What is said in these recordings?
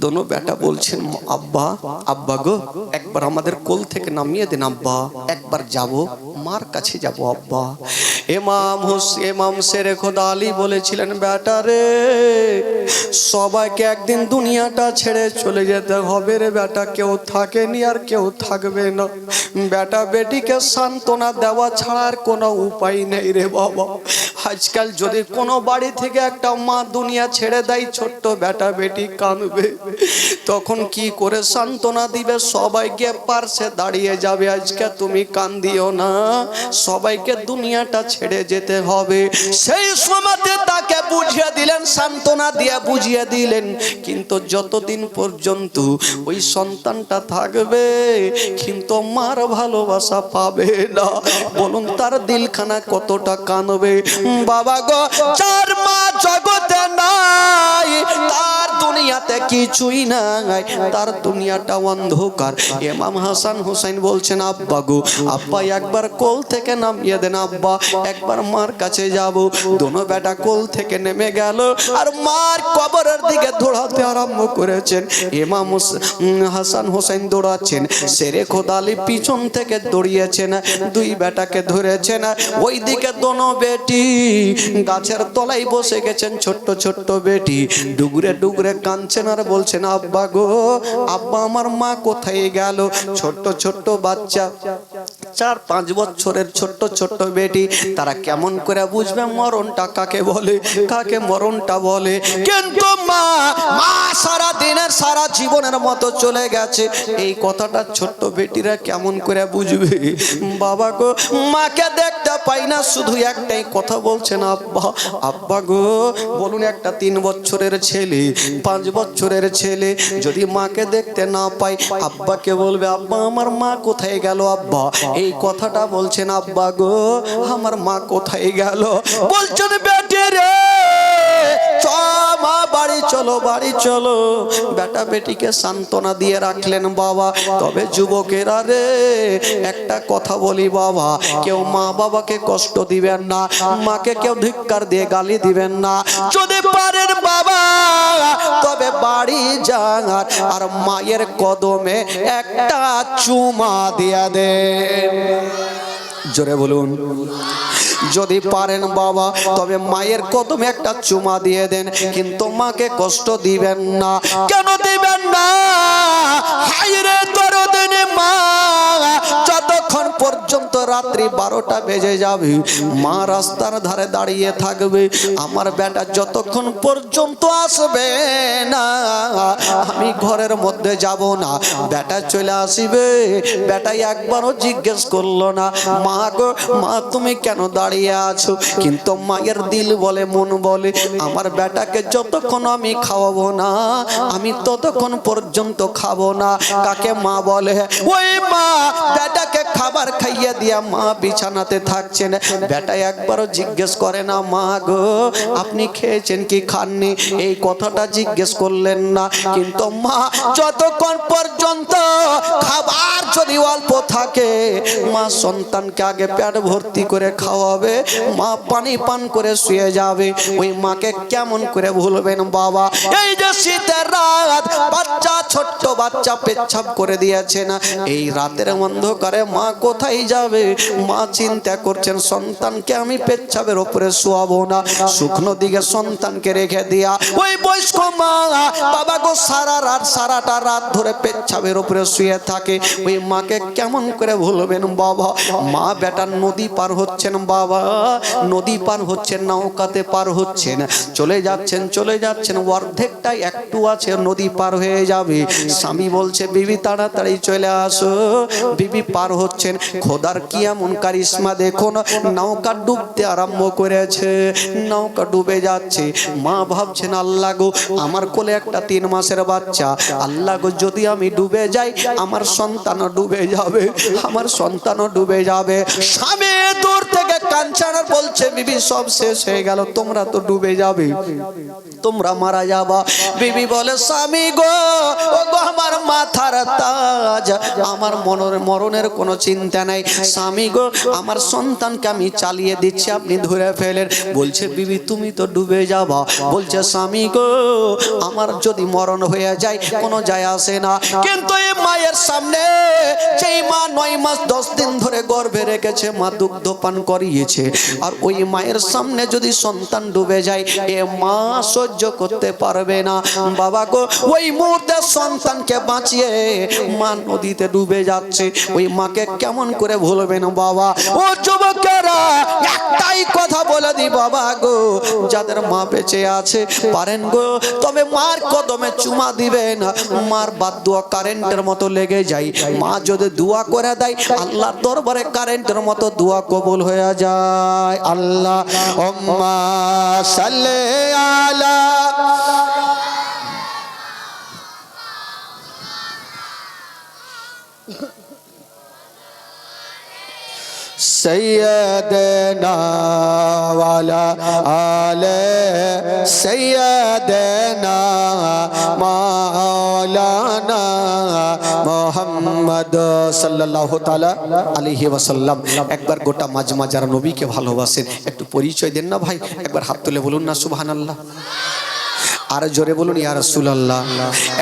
दोनों बेटा बोलছেন আব্বা আব্বা গো একবার আমাদের কোল থেকে নামিয়ে দেন আব্বা একবার যাব মার কাছে যাব আব্বা ইমাম শেরে খোদা আলী বলেছিলেন বেটা রে সবাইকে একদিন দুনিয়াটা ছেড়ে চলে যেতে হবে রে বেটা কেউ থাকেনি আর কেউ থাকবে না বেটা বেটিকে সান্ত্বনা দেওয়া ছাড়া আর কোনো উপায় নেই রে বাবা আজকাল যদি কোনো বাড়ি থেকে একটা মা দুনিয়া ছেড়ে দেয় ছোট্ট বেটা বেটি কাঁদবে তখন কি করে সান্ত্বনা দিবে সবাইকে পাশে দাঁড়িয়ে যাবে আজকে তুমি কাঁদিও না সবাইকে দুনিয়াটা ছেড়ে যেতে হবে সেই সময়তে তাকে বুঝিয়ে দিলেন সান্ত্বনা দিয়ে বুঝিয়ে দিলেন কিন্তু যতদিন পর্যন্ত ওই সন্তানটা থাকবে কিন্তু মার ভালোবাসা পাবে না বলুন তার দিলখানা কতটা কাঁদবে বাবা গো চার মা জগতে নাই তার দুনিয়াতে কিছুই নাই তার দুনিয়াটা অন্ধকার ইমাম হাসান হুসাইন বলছেন আব্বা গো আব্বা একবার কোল থেকে নামিয়ে দেন আব্বা একবার মার কাছে যাব দোনো বেটা কোল থেকে নেমে গেল আর মার কবরের দিকে দৌড়াতে আরম্ভ করেছেন ইমাম হাসান হুসাইন দৌড়াচ্ছেন শেরে খোদা আলী পিছন থেকে দৌড়িয়েছেন দুই বেটাকে ধরেছেন ওই দিকে দোনো বেটি গাছের তলায় বসে গেছেন ছোট্ট ছোট্ট বেটি ডুগরে ডুগরে কাঁদছেন আর বলছেন আব্বা গো আব্বা আমার মা কোথায় গেল ছোট্ট ছোট্ট বাচ্চা 4-5 বছরের ছোট্ট ছোট্ট বেটি তারা কেমন করে বুঝবে মরণটা কাকে বলে কাকে মরণটা বলে কিন্তু মা সারা দিনের সারা জীবনের মতো চলে গেছে এই কথাটা ছোট্ট বেটিরা কেমন করে বুঝবে বাবা গো মাকে দেখতে পাই না শুধু একটাই কথা বলছেন আব্বা আব্বা গো বলুন একটা 3 বছরের ছেলে 5 বছরের ছেলে যদি মাকে দেখতে না পাই আব্বাকে বলবে আব্বা আমার মা কোথায় গেল আব্বা এই কথাটা বলছেন আব্বা গো আমার মা কোথায় গেল বলছেন বেটি রে মা বাড়ি চলো বেটা বেটিকে সান্ত্বনা দিয়ে রাখলেন বাবা তবে যুবকেরা রে একটা কথা বলি বাবা কেউ মা বাবাকে কষ্ট দিবেন না মাকে কেউ ধিক্কার দিয়ে গালি দিবেন না যদি পারেন বাবা তবে বাড়ি যান আর মায়ের কদমে একটা চুমা দিয়া দেন জোরে বলুন যদি পারেন বাবা তবে মায়ের কদমে একটা চুমা দিয়ে দেন কিন্তু মাকে কষ্ট দিবেন না কেন দিবেন না হায়রে দরদিনে মা যতক্ষণ পর্যন্ত রাত্রি 12টা বেজে যাবে মা রাস্তার ধারে দাঁড়িয়ে থাকবে আমার বেটা যতক্ষণ পর্যন্ত আসবে না আমি ঘরের মধ্যে যাব না বেটা চলে আসিবে বেটা একবারও জিজ্ঞেস করলো না মা গো মা তুমি কেন দাঁড়িয়ে আছো কিন্তু মায়ের দিল বলে মন বলে আমার বেটাকে যতক্ষণ আমি খাওয়াবো না আমি ততক্ষণ পর্যন্ত খাবো না কাকে মা বলে ওই মা বেটাকে খাবার খাইয়ে দিয়া মা বিছানাতে থাকছেন বেটা একবারও জিজ্ঞেস করে না মা গো আপনি খেয়েছেন কি খাননি এই কথাটা জিজ্ঞেস করলেন না কিন্তু মা যতক্ষণ পর্যন্ত খাবার যদি অল্প থাকে মা সন্তানকে আগে পেট ভর্তি করে খাওয়াবে মা পানি পান করে শুয়ে যাবে ওই মাকে কেমন করে ভুলবেন বাবা এই যে শীতের রাত বাচ্চা ছোট্ট বাচ্চা পেচ্ছাপ করে দিয়েছে না এই রাতের অন্ধকারে মা কোথায় যাবে মা চিন্তা করছেন সন্তানকে আমি পেচ্ছাপের উপরে শোয়াবো না শুকনো দিকে সন্তানকে রেখে দিয়া ওই বয়স্ক মা বাবা গো সারাটা রাত ধরে পেচ্ছাপের উপরে শুয়ে থাকে ওই মাকে কেমন করে ভুলবেন বাবা মা বেটা নদী পার হচ্ছেন বাবা নদী পার হচ্ছেন নৌকাতে পার হচ্ছেন চলে যাচ্ছেন অর্ধেকটাই একটু আছে নদী পার হয়ে যাবে স্বামী বলছে বিবি তাড়াতাড়ি চলে আসো বিবি পার হচ্ছেন খোদার কি এমন কারিশমা দেখুন নৌকা ডুবতে আরম্ভ করেছে নৌকা ডুবে যাচ্ছে মা ভাবছেন আল্লাহ গো আমার কোলে একটা 3 মাসের বাচ্চা আল্লাহ গো যদি আমি ডুবে যাই আমার সন্তানও ডুবে যাবে স্বামী দূর থেকে কাঁদছেন আর বলছে বিবি সব শেষ হয়ে গেল, তোমরা তো ডুবে যাবে, তোমরা মারা যাবা। বিবি বলে স্বামী গো, ও গো আমার মাথার তাজ, আমার মরণের কোনো চিন্তা নাই। স্বামী গো, আমার সন্তানকে আমি চালিয়ে দিচ্ছি, আপনি ধরে ফেলেন। বলছে বিবি তুমি তো ডুবে যাবা। বলছে স্বামী গো, আমার যদি মরণ হয়ে যায় কোনো যায় আসে না, কিন্তু এই মায়ের সামনে যেই মা 9 মাস 10 দিন ধরে গর্ভে রেখেছে, মা দুগ্ধ পান করিয়েছে, আর ওই মায়ের সামনে যদি সন্তান ডুবে যায়, এ মা সহ্য করতে পারবে না। বাবা গো, ওই মুহূর্তে সন্তানকে বাঁচিয়ে মা নদীতে ডুবে যাচ্ছে, ওই মাকে কেমন করে ভুলবেন বাবা? ও যুবকেরা, একটাই কথা বলে দি বাবা গো, যাদের মা বেঁচে আছে পারেন গো, তবে মার কদমে চুমা দিবেন। মার বাদ দোয়া কারেন্টের মতো লেগে যায়। মা যদি দোয়া করে দেয়, আল্লাহর দরবারে কারেন্টের মতো দোয়া কবুল হয়ে যায়। আল্লাহুম্মা সাল্লি আলা सैयदना वाला आले सैयदना मौलाना मोहम्मद सल्लल्लाहु ताला अलैहि वसल्लम। एक बार गोटा মাজমা যারা নবীকে ভালোবাসেন একটু পরিচয় দেন না ভাই, একবার হাত তুলে বলুন না সুবহানাল্লাহ, আর জোরে বলুন ইয়া রাসূলুল্লাহ।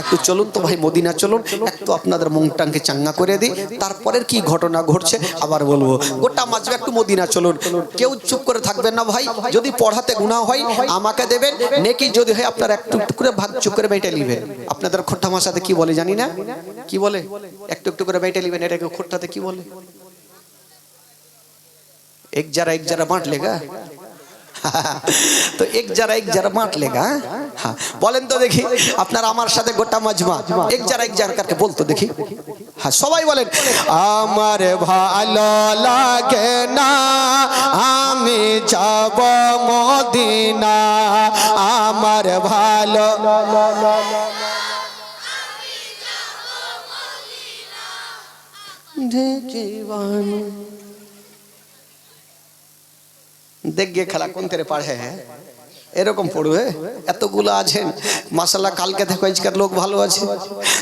একটু চলুন তো ভাই মদিনা চলুন, একটু আপনাদের মনটাকে চাঙ্গা করে দিই, তারপরের কি ঘটনা ঘটছে আবার বলবো। গোটা মাজমা একটু মদিনা চলুন, কেউ চুপ করে থাকবেন না ভাই। যদি পড়াতে গুনাহ হয় আমাকে দেবেন, নেকি যদি হয় আপনারা একটু একটু করে ভাগ চুপ করে বেটে নেবেন। আপনাদের খোট্টা ভাষাতে কি বলে জানি না, কি বলে? একটু একটু করে বেটে নেবেন, এটাকে খোট্টাতে কি বলে? এক যারা বাঁট লেগা तो एक जरा बांट लेगा। हाँ बोलें तो देखी আপনারা আমার সাথে গোটা মাজমা এক জরা करके बोल तो देखी। हाँ সবাই বলেন আমার ভালো লাগে না আমি যাব মদিনা, আমার ভালো জীবন देख गे खेला कौन तेरे पढ़े है এরকম পড়বে এতগুলো আছেন মাশাআল্লাহ। কালকে থেকে আজকের লোক ভালো আছে,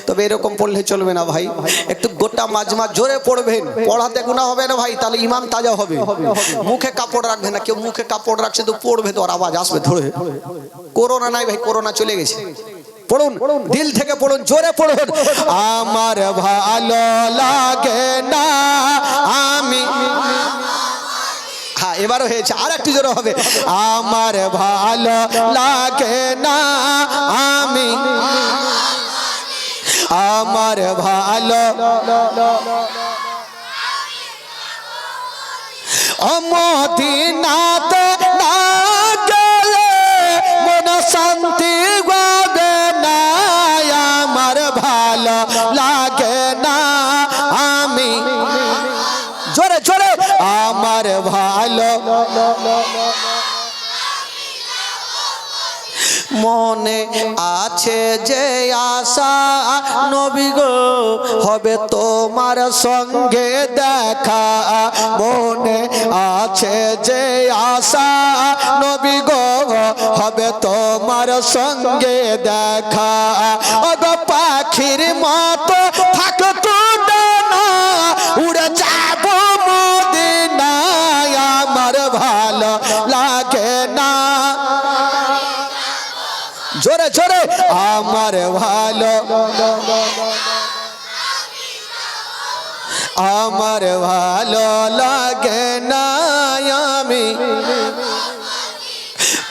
তবে এরকম পড়লে চলবে না ভাই। একটু গোটা মাজমা জোরে পড়বেন, পড়াতে গুনাহ হবে না ভাই, তাহলে ঈমান তাজা হবে। মুখে কাপড় রাখবে না, কেউ মুখে কাপড় রাখছে তো পড়বে তো আর আওয়াজ আসবে ধরে। করোনা নাই ভাই, করোনা চলে গেছে। পড়ুন দিল থেকে পড়ুন, জোরে পড়ুন আমার ভালো লাগে না আমি। हाँ এবারও হয়েছে, আর একটু জোরে হবে আমার ভালো লাগে না আমি, আমার ভালো মদিনাতে না গেলে মন শান্তি পাবে না, আমার ভালো লাগে না আমি। জোরে জোরে আমার ভালো মনে আছে যে আশা নবী গো হবে তোমার সঙ্গে দেখা, মনে আছে যে আশা নবী গো হবে তোমার সঙ্গে দেখা। ওগো পাখির মতো থাকতো না উড়ে যাব মদিনায়, আমার ভালো লাগে না। জোরে জোরে আমার ভালো আমার ভালো লাগে না আমি।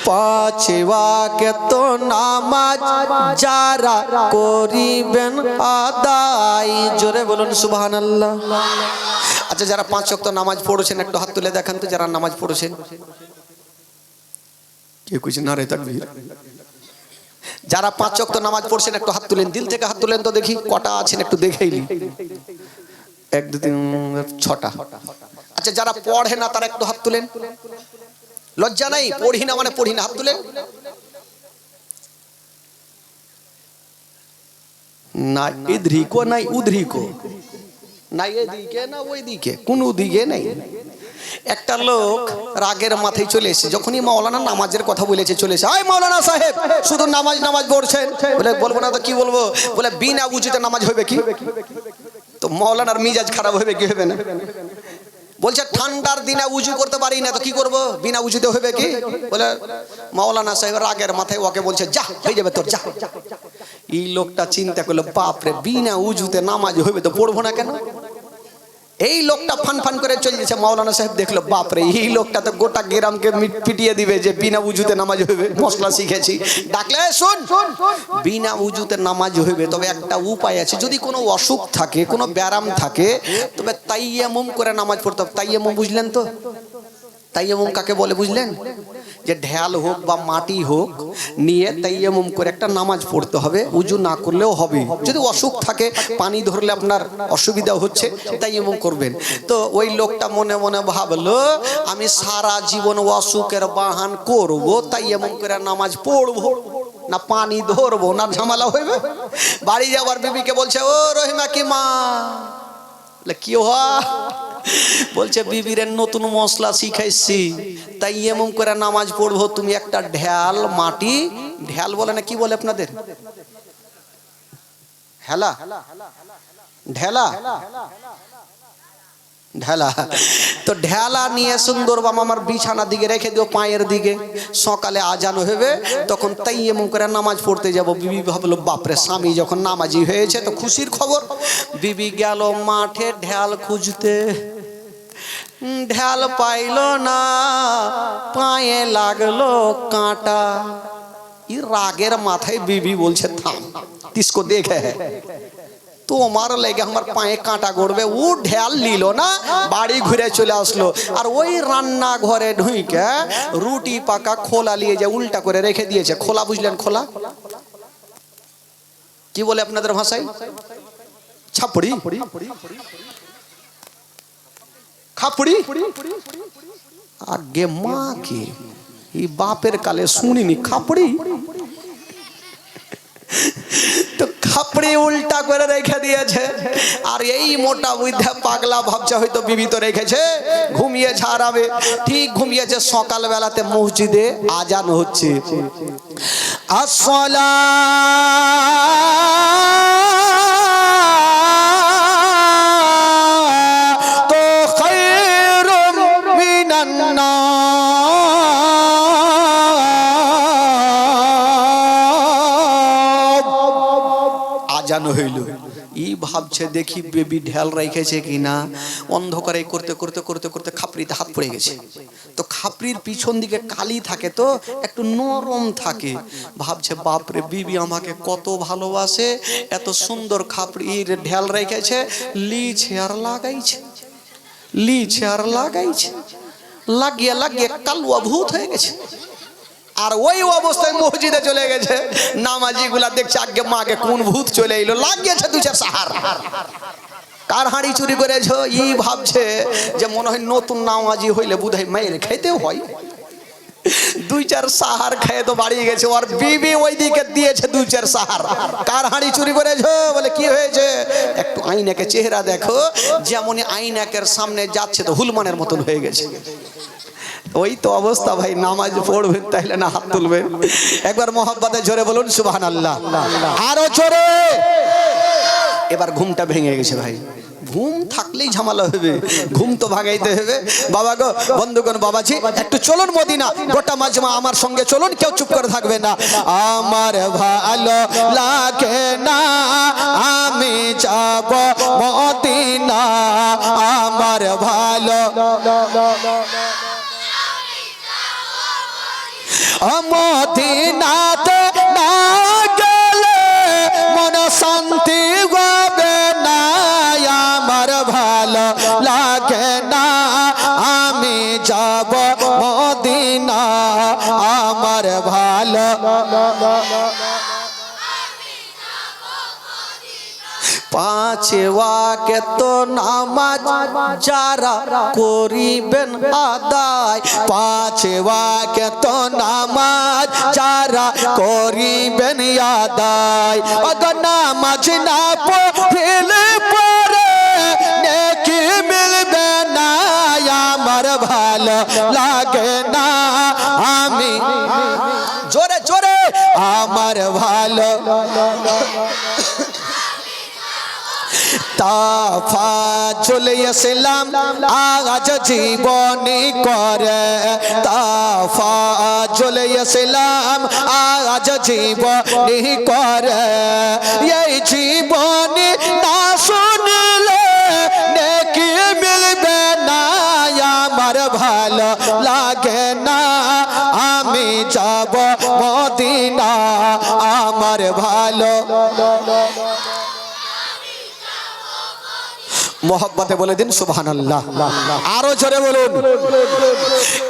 পাঁচ ওয়াক্ত নামাজ যারা করিবেন আদায়, জোরে বলুন সুবহানাল্লাহ। আচ্ছা যারা 5 ওয়াক্ত নামাজ পড়ছেন একটু হাত তুলে দেখান তো, যারা নামাজ পড়ছেন। কে কইছে না রে তাকবীর? যারা 5 ওয়াক্ত নামাজ পড়ছেন একটু হাত তুলেন, দিল থেকে হাত তুলেন তো দেখি কটা আছেন, একটু দেখেইলি। 1 2 3 6টা। আচ্ছা যারা পড়ে না তারা একটু হাত তুলেন, লজ্জা নাই, পড়ি না মানে পড়ি না, হাত তুলেন। না ইধরি কো নাই উধরি কো, না এদিকে না ওইদিকে, কোন দিকে নাই। একটা লোক রাগের মাথায় চলে এসেছে, যখনই মাওলানা নামাজের কথা বলেছে চলে এসে, আয় মাওলানা সাহেব শুধু নামাজ নামাজ পড়ছেন। বলে বলবো না তো কি বলবো? বলে বিনা উজুতে নামাজ হবে কি? তো মাওলানার মিজাজ খারাপ হবে কি হবে না? বলছে ঠান্ডার দিনে উজু করতে পারি না, তো কি করব? বিনা উজুতে হবে কি? বলে মাওলানা সাহেব রাগের মাথায় ওকে বলছে যা হয়ে যাবে তোর, যা। এই লোকটা চিন্তা করলো, বাপরে বিনা উজুতে নামাজ হবে তো পড়বো না কেন? এই লোকটা ফান ফান করে চলে যাচ্ছে। মাওলানা সাহেব দেখলো, বাপরে এই লোকটা তো গোটা গ্রামকে পিটিয়ে দিবে যে বিনা উজুতে নামাজ হবে, মশলা শিখেছি। ডাকলে শোন, বিনা উজুতে নামাজ হবে, তবে একটা উপায় আছে। যদি কোনো অসুখ থাকে, কোনো ব্যারাম থাকে, তবে তাইয়ামুম করে নামাজ পড়তে হবে। তাইয়ামুম বুঝলেন তো? তাইয়ামুম কাকে বলে বুঝলেন? যে ঢেল হোক বা মাটি হোক নিয়ে তাইয়ামুম করে একটা নামাজ পড়তে হবে, উজু না করলেও হবে। যদি অসুখ থাকে, পানি ধরলে আপনার অসুবিধা হচ্ছে, তাইয়ামুম করবেন। তো ওই লোকটা মনে মনে ভাবলো, আমি সারা জীবন অসুখের বাহান করব, তাইয়ামুম করে নামাজ পড়বো না, পানি ধরবো না, ঝামেলা হইবে। বাড়ি যাওয়ার বিবিকে বলছে, ও রহিমা কি মা, কি হয়? বলছে বিবির নতুন মশলা শিখাইছি, তাই এমন করে নামাজ পড়বো। তুমি একটা ঢেল মাটি, ঢেল বলে না কি বলে আপনাদের? হেলা, ঢেলা, ঢেলা। তো ঢেলা নিয়ে সুন্দর বাবা আমার বিছানা দিকে রেখে দিও, পায়ের দিকে। সকালে আজান হবে, তখন তাই এমন করে নামাজ পড়তে যাব। বিবি ভাবলো, বাপরে স্বামী যখন নামাজি হয়েছে তো খুশির খবর। বিবি গেল মাঠে ঢেল খুঁজতে, ঢেল পাইল না, পায়ে লাগলো কাঁটা। ই রাগের মাথায় বিবি বলছে, থাম, কিসকো দেখে তোমার লেগে আমার পায়ে কাঁটা গড়বে। ও ঢেল নিল না, বাড়ি ঘুরে চলে আসলো। আর ওই রান্না ঘরে ঢুকে রুটি পাকা খোলা নিয়ে যে উল্টা করে রেখে দিয়েছে। খোলা বুঝলেন? খোলা কি বলে আপনাদের ভাষায়? ছাপড়ি, খাপড়ি। আগে মা কে এই বাপের কালে শুনিনি খাপড়ি। তো খাপড়ি উল্টা করে রেখে দিয়েছে। আর এই মোটা বুদ্ধা পাগলা ভাবছে হয়তো বিবি তো রেখেছে, ঘুমিয়ে ছাড়াবে। ঠিক ঘুমিয়েছে, সকাল বেলাতে মসজিদে আজান হচ্ছে। আসসালাম আজান হইল। ই ভাবছে দেখি বেবি ঢেল রেখেছে কিনা। অন্ধকারে করতে করতে করতে করতে খাপড়িতে হাত পড়ে গেছে। তো খাপড়ির পিছন দিকে কালি থাকে, তো একটু নরম থাকে। ভাবছে বাপরে বিবি আমাকে কত ভালোবাসে, এত সুন্দর খাপড়ির ঢেল রেখেছে, লিছে আর লাগাইছে, লিছে আর লাগাইছে, লাগিয়ে লাগিয়ে কালুয়া ভূত হয়ে গেছে। আর ওই অবস্থায় মসজিদে চলে গেছে। নামাজি গুলা দেখছে আগে মাকে কোন ভূত চলে এলো, লাগিয়েছে দু চার সাহার। কার হাঁড়ি চুরি করেছ? ই ভাবছে যে মনে হয় নতুন নামাজি হইলে বুধাই মায়ের খাইতে হয়। দুই চার সাহার খেয়ে তো বাড়ি গেছে। ওর বিবি ওই দিকে দিয়েছে দু চার সাহার। কার হাঁড়ি চুরি করেছো? বলে কি হয়েছে? একটু আইনাকে চেহারা দেখো, যেমনই আইনাকের সামনে যাচ্ছে তো হুলমানের মতন হয়ে গেছে। ওই তো অবস্থা ভাই। নামাজ পড়বেন তাইলে না হাত তুলবেন। একবার মহব্বতে জোরে বলুন সুবহানাল্লাহ, আরো জোরে। এবার ঘুমটা ভেঙে গেছে ভাই। ঘুম থাকলেই ঝামেলা হবে, ঘুম তো ভাগাইতে হবে। বাবা গো, বন্ধুগণ, বাবাজি একটু চলুন মদিনা, গোটা মাজমা আমার সঙ্গে চলুন, কেউ চুপ করে থাকবে না। আমার ভালো লাগে না, আমি যাব মদিনা। আমার ভালো মদিনাতে না গেলে মন শান্তি হবে না। আমার ভালো লাগে না, আমি যাব মদিনা। আমার ভালো পাঁচ ওয়াক্ত নামাজ যারা করিবেন আদায়, পাঁচ ওয়াক্ত নামাজ যারা করিবেন আদায়। অগর নামাজ না পড়লে পরে নেকি মিলবে না। আমার ভাই লাগে না আমি জোরে জোরে আমার ভালো তাফাজুল ইসলাম আজ জীবনী করে তাফাজুল ইসলাম আজ জীবনী করে এই জীবনী না শুনলে নেকি মিলবে না আমার ভালো লাগে না আমি যাব মদিনা আমার ভালো মোহব্বতে বলে দিন সুবহানাল্লাহ আরো জোরে বলুন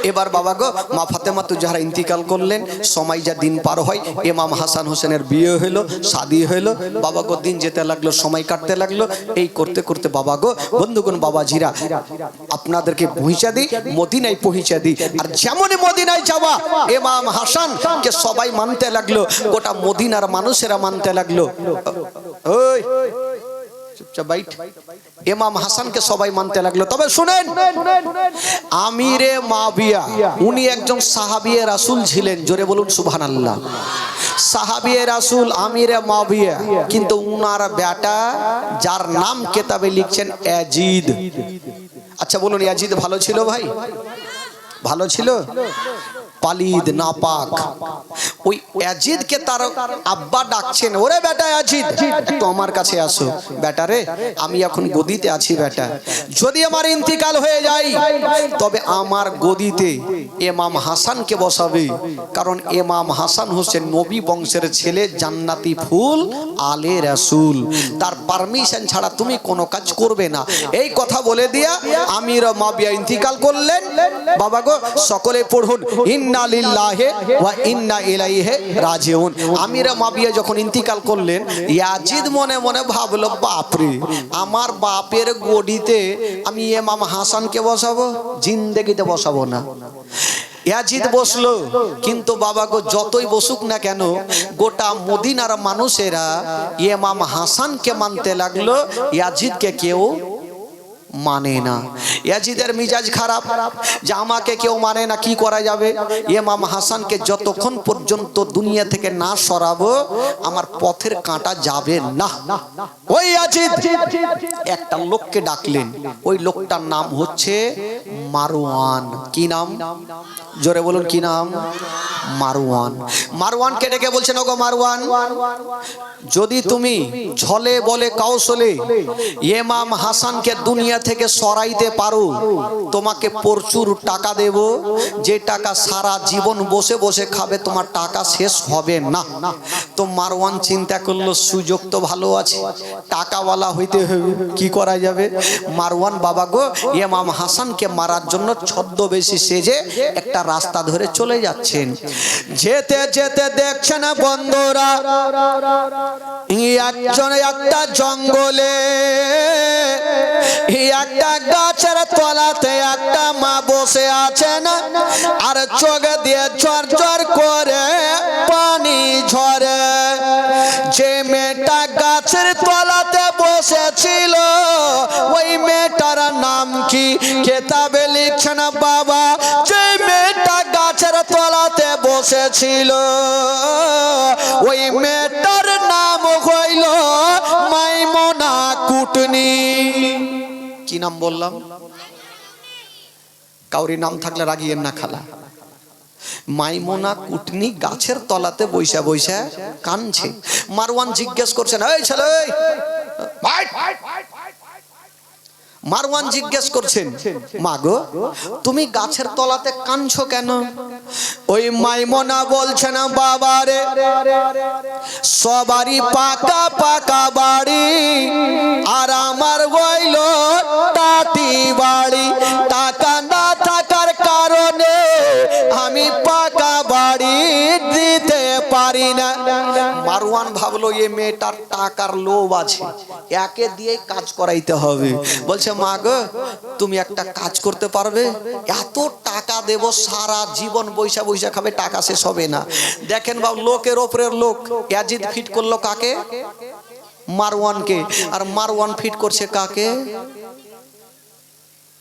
এবার বাবা গো মা ফাতেমা তুজাহরা ইন্তিকাল করলেন সময় যা দিন পার হয় ইমাম হাসান হোসেনের বিয়ে হলো শাদী হলো বাবা গো দিন যেতে লাগলো সময় কাটতে লাগলো এই করতে করতে বাবা গো বন্ধুগণ বাবাজিরা আপনাদেরকে পৌঁছা দিই মদিনায় পৌঁছা দিই আর যেমনই মদিনায় যাওয়া ইমাম হাসান কে সবাই মানতে লাগলো গোটা মদিনার মানুষেরা মানতে লাগলো ওই চুপচাপ বাইট ইমাম হাসানকে সবাই মানতে লাগলো তবে শুনেন আমিরে মাবিয়া উনি একজন সাহাবিয়ে রাসূল ছিলেন জোরে বলুন সুবহানাল্লাহ সাহাবিয়ে রাসূল আমিরে মাবিয়া কিন্তু উনার বেটা যার নাম কিতাবে লিখছেন ইয়াজিদ আচ্ছা বলুন ইয়াজিদ ভালো ছিল ভাই ভালো ছিল পালিদ নাপাক ওই ইয়াজিদ কে তার আব্বা ডাকছেন ওরে বেটা ইয়াজিদ একটু আমার কাছে আসো বেটা রে আমি এখন গদিতে আছি বেটা যদি আমার ইন্তিকাল হয়ে যায় তবে আমার গদিতে ইমাম হাসানকে বসাবে কারণ ইমাম হাসান হোসেন নবী বংশের ছেলে জান্নাতি ফুল আলে রাসূল তার পারমিশন ছাড়া তুমি কোনো কাজ করবে না এই কথা বলে দিয়া আমির মাবিয়া ইন্তিকাল করলেন বাবা গো সকলে পড়ুন ইন্না লিল্লাহি ওয়া ইন্না ইলাইহি রাজিউন আমির মাবিয়া যখন ইন্তিকাল করলেন ইয়াজিদ মনে মনে ভাবলো বাপ রে আমার বাপের গদিতে আমি ইমাম হাসানকে বসাবো জিন্দেগিতে বসাবো না ইয়াজিদ বসলো কিন্তু বাবা গো যতই বসুক না কেন গোটা মদিনার মানুষেরা ইমাম হাসানকে মানতে লাগলো ইয়াজিদকে কেউ মানে না ইয়াজিদের মিজাজ খারাপ যে আমাকে কেউ মানে না কি করা যাবে ইমাম হাসানকে যতক্ষণ পর্যন্ত দুনিয়া থেকে না সরাবো আমার পথের কাঁটা যাবে না ওই ইয়াজিদ একটা লোককে ডাকলেন ওই লোকটার নাম হচ্ছে মারওয়ান কি নাম জোরে বলুন কি নাম মারওয়ান মারওয়ানকে ডেকে বলছেন ওগো মারওয়ান যদি তুমি ছলে বলে কৌশলে ইমাম হাসানকে দুনিয়া থেকে সরাইতে পারো তোমাকে প্রচুর টাকা দেব যে টাকা সারা জীবন বসে বসে খাবে তোমার টাকা শেষ হবে না তো মারওয়ান চিন্তা করলো সুযোগ তো ভালো আছে টাকাওয়ালা হইতে হবে কি করা যাবে মারওয়ান বাবা গো ইমাম হাসানকে মারার জন্য ছদ্মবেশী সেজে একটা রাস্তা ধরে চলে যাচ্ছেন যেতে যেতে দেখছেন বন্ধুরা একজন একটা জঙ্গলে একটা গাছের তলাতে একটা মা বসে আছেন আর চোখ দিয়ে ঝরঝর করে পানি ঝরে যে মেয়েটা গাছের তলাতে বসেছিল ওই মেয়েটার নাম কি কিতাবে লিখছেন বাবা যে মেয়েটা গাছের তলাতে বসেছিল ওই মেয়েটার নাম হইল মাইমুনা কুটনি কি নাম বললাম কাউরি নাম থাকলে রাগিয়েন না খালা মাইমুনা কুটনি গাছের তলাতে বৈশা বৈশা কানছে মারওয়ান জিজ্ঞেস করছেন এই ছেলে মারওয়ান জিজ্ঞেস করছেন মাগো তুমি গাছের তলাতে কাঁদছো কেন ওই মাইমুনা বলছেন বাবারে সবারই পাকা পাকা বাড়ি আর আমার হইল টাটি বাড়ি টাকা না থাকার কারণে আমি পাকা বাড়ি দিতে পারি না মারওয়ান ভাবলো এই মেয়েটার টাকার লোভ আছে একে দিয়ে কাজ করাইতে হবে বলছে মা গো তুমি একটা কাজ করতে পারবে এত টাকা দেব সারা জীবন বৈশা বৈশা খাবে টাকা শেষ হবে না দেখেন বাবু লোকের ওপরের লোক ইয়াজিদ ফিট করলো কাকে মারওয়ানকে আর মারওয়ান ফিট করছে কাকে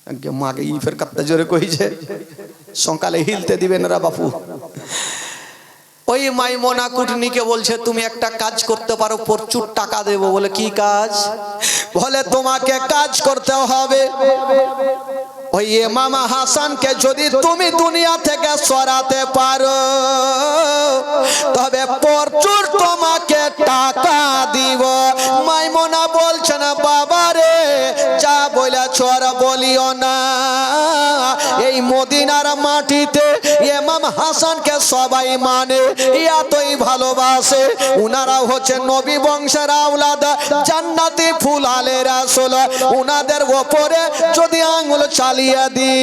আগে মাকে ই ফের কাত্তা জোরে কইছে সকালে হিলতে দিবেন না বাপু। ওই মাইমোনা কুটনিকে বলছে তুমি একটা কাজ করতে পারো, প্রচুর টাকা দেবো। বলে কি কাজ? বলে তোমাকে কাজ করতে হবে ওই ইমাম হাসানকে যদি তুমি দুনিয়া থেকে সরাতে পারো তবে প্রচুর তোমাকে টাকা দিব। মাইমোনা বলছে না বাবা রে যা বলেছ আর বলিও না, এই মদিনার মাটিতে ইমাম হাসানকে সবাই মানে, এতই ভালোবাসে। উনারা হচ্ছে নবী বংশের আওলাদ, জান্নাতি ফুল আলে রাসূল। উনাদের উপরে যদি আঙ্গুল চালিয়ে দি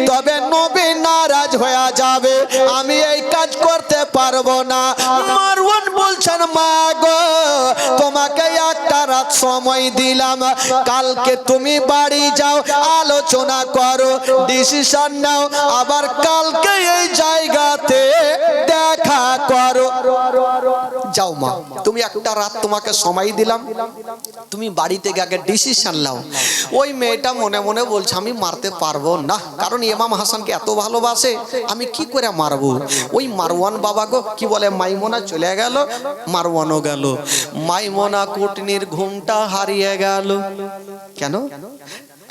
তবে নবী নারাজ হয়ে যাবে, আমি এই কাজ করতে পারবো না। মারওয়ান বলছেন মা গো তোমাকে একটা রাত সময় দিলাম, কালকে তুমি বাড়ি যাও আলোচনা করো, ডিসিশন নাও, আবার কালকে এই জায়গাতে দেখা করো। যাও মা, তুমি একটা রাত তোমাকে সময় দিলাম, তুমি বাড়ি থেকে আগে ডিসিশন নাও। ওই মেয়েটা মনে মনে বলছে আমি মারতে পারবো না, কারণ ইমাম হাসানকে এত ভালোবাসে, আমি কি করে মারবো। ওই মারওয়ান বাবা গো কি বলে, মাইমোনা চলে গেল, মারওয়ানও গেল। মাইমোনা কুটনির ঘুমটা হারিয়ে গেল। কেন?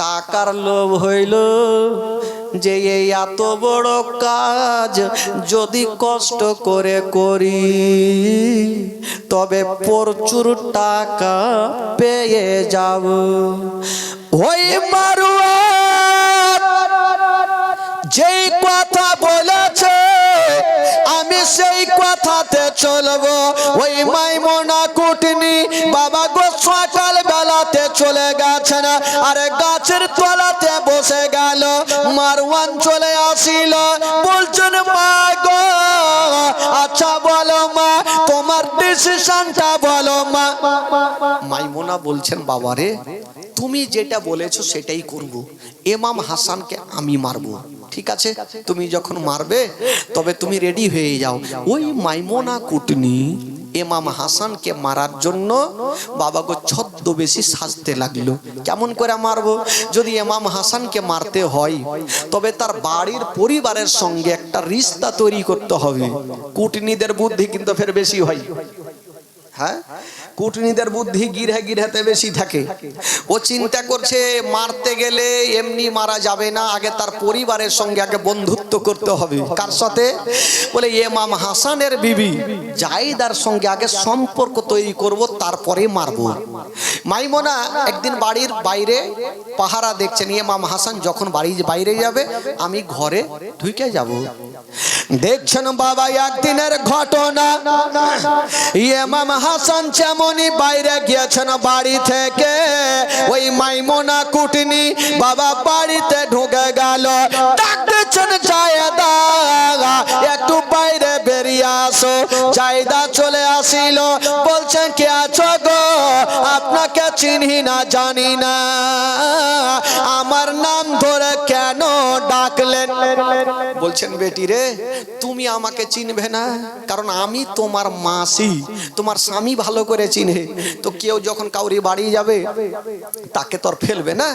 টাকার লোভ হইল যে এই এত বড় কাজ যদি কষ্ট করে করি তবে প্রচুর টাকা পেয়ে যাব। ওই মারওয়ান যেই কথা বলেছে আমি সেই কথাতে চলবো। ওই মাইমোনা কুটনি বাবা গো সকাল বেলাতে চলে গেছেন, আরে গাছের তলাতে বসে গেল। মারওয়ান চলে আসিল, বলছেন মা গো আচ্ছা বলো মা তোমার ডিসিশনটা বলো মা। মাইমোনা বলছেন বাবারে তুমি যেটা বলেছো সেটাই করব, ইমাম হাসানকে আমি মারবো। ঠিক আছে, তুমি যখন মারবে তবে তুমি রেডি হয়ে যাও। ওই মাইমোনা কুটনি ইমাম হাসানকে মারার জন্য বাবা গো ছদ্মবেশী সাজতে লাগলো। কেমন করে মারবো? যদি ইমাম হাসানকে মারতে হয় তবে তার বাড়ির পরিবারের সঙ্গে একটা রিশতা তৈরি করতে হবে। কুটনিদের বুদ্ধি কিন্তু ফের বেশি হয়। হ্যাঁ, কুটনিদের বুদ্ধি গিরহে গিরহেতে বেশি থাকে। ও চিন্তা করছে মারতে গেলে এমনি মারা যাবে না, আগে তার পরিবারের সঙ্গে আগে বন্ধুত্ব করতে হবে। কার সাথে? বলে ইমাম হাসানের বিবি জাইদার সঙ্গে আগে সম্পর্ক তৈরি করব, তারপরে মারবো। মাইমোনা একদিন বাড়ির বাইরে পাহারা দেখছেন, ইমাম হাসান যখন বাড়ির বাইরে যাবে আমি ঘরে ঢুকে যাব। দেখছেন বাবা একদিনের ঘটনা, ইমাম হাসান যেমনই বাইরে গিয়েছেন বাড়ি থেকে, ওই মাইমোনা কুটনি বাবা বাড়িতে ঢুকে গেল। ডাকতেছেন জায়েদা একটু বাইরে বেরিয়ে আসো। জায়েদা চলে আসিল, বলছেন কে আছো গো? আপনাকে চিনি না জানি না, আমার নাম ধরে কেন ডাকলেন? বলছেন বেটি রে তুমি আমাকে চিনবে না, কারণ আমি তোমার মাসি, তোমার স্বামী ভালো করে চিনে। তো কেউ যখন কাউরি বাড়ি যাবে তাকে তো আর ফেলবে না।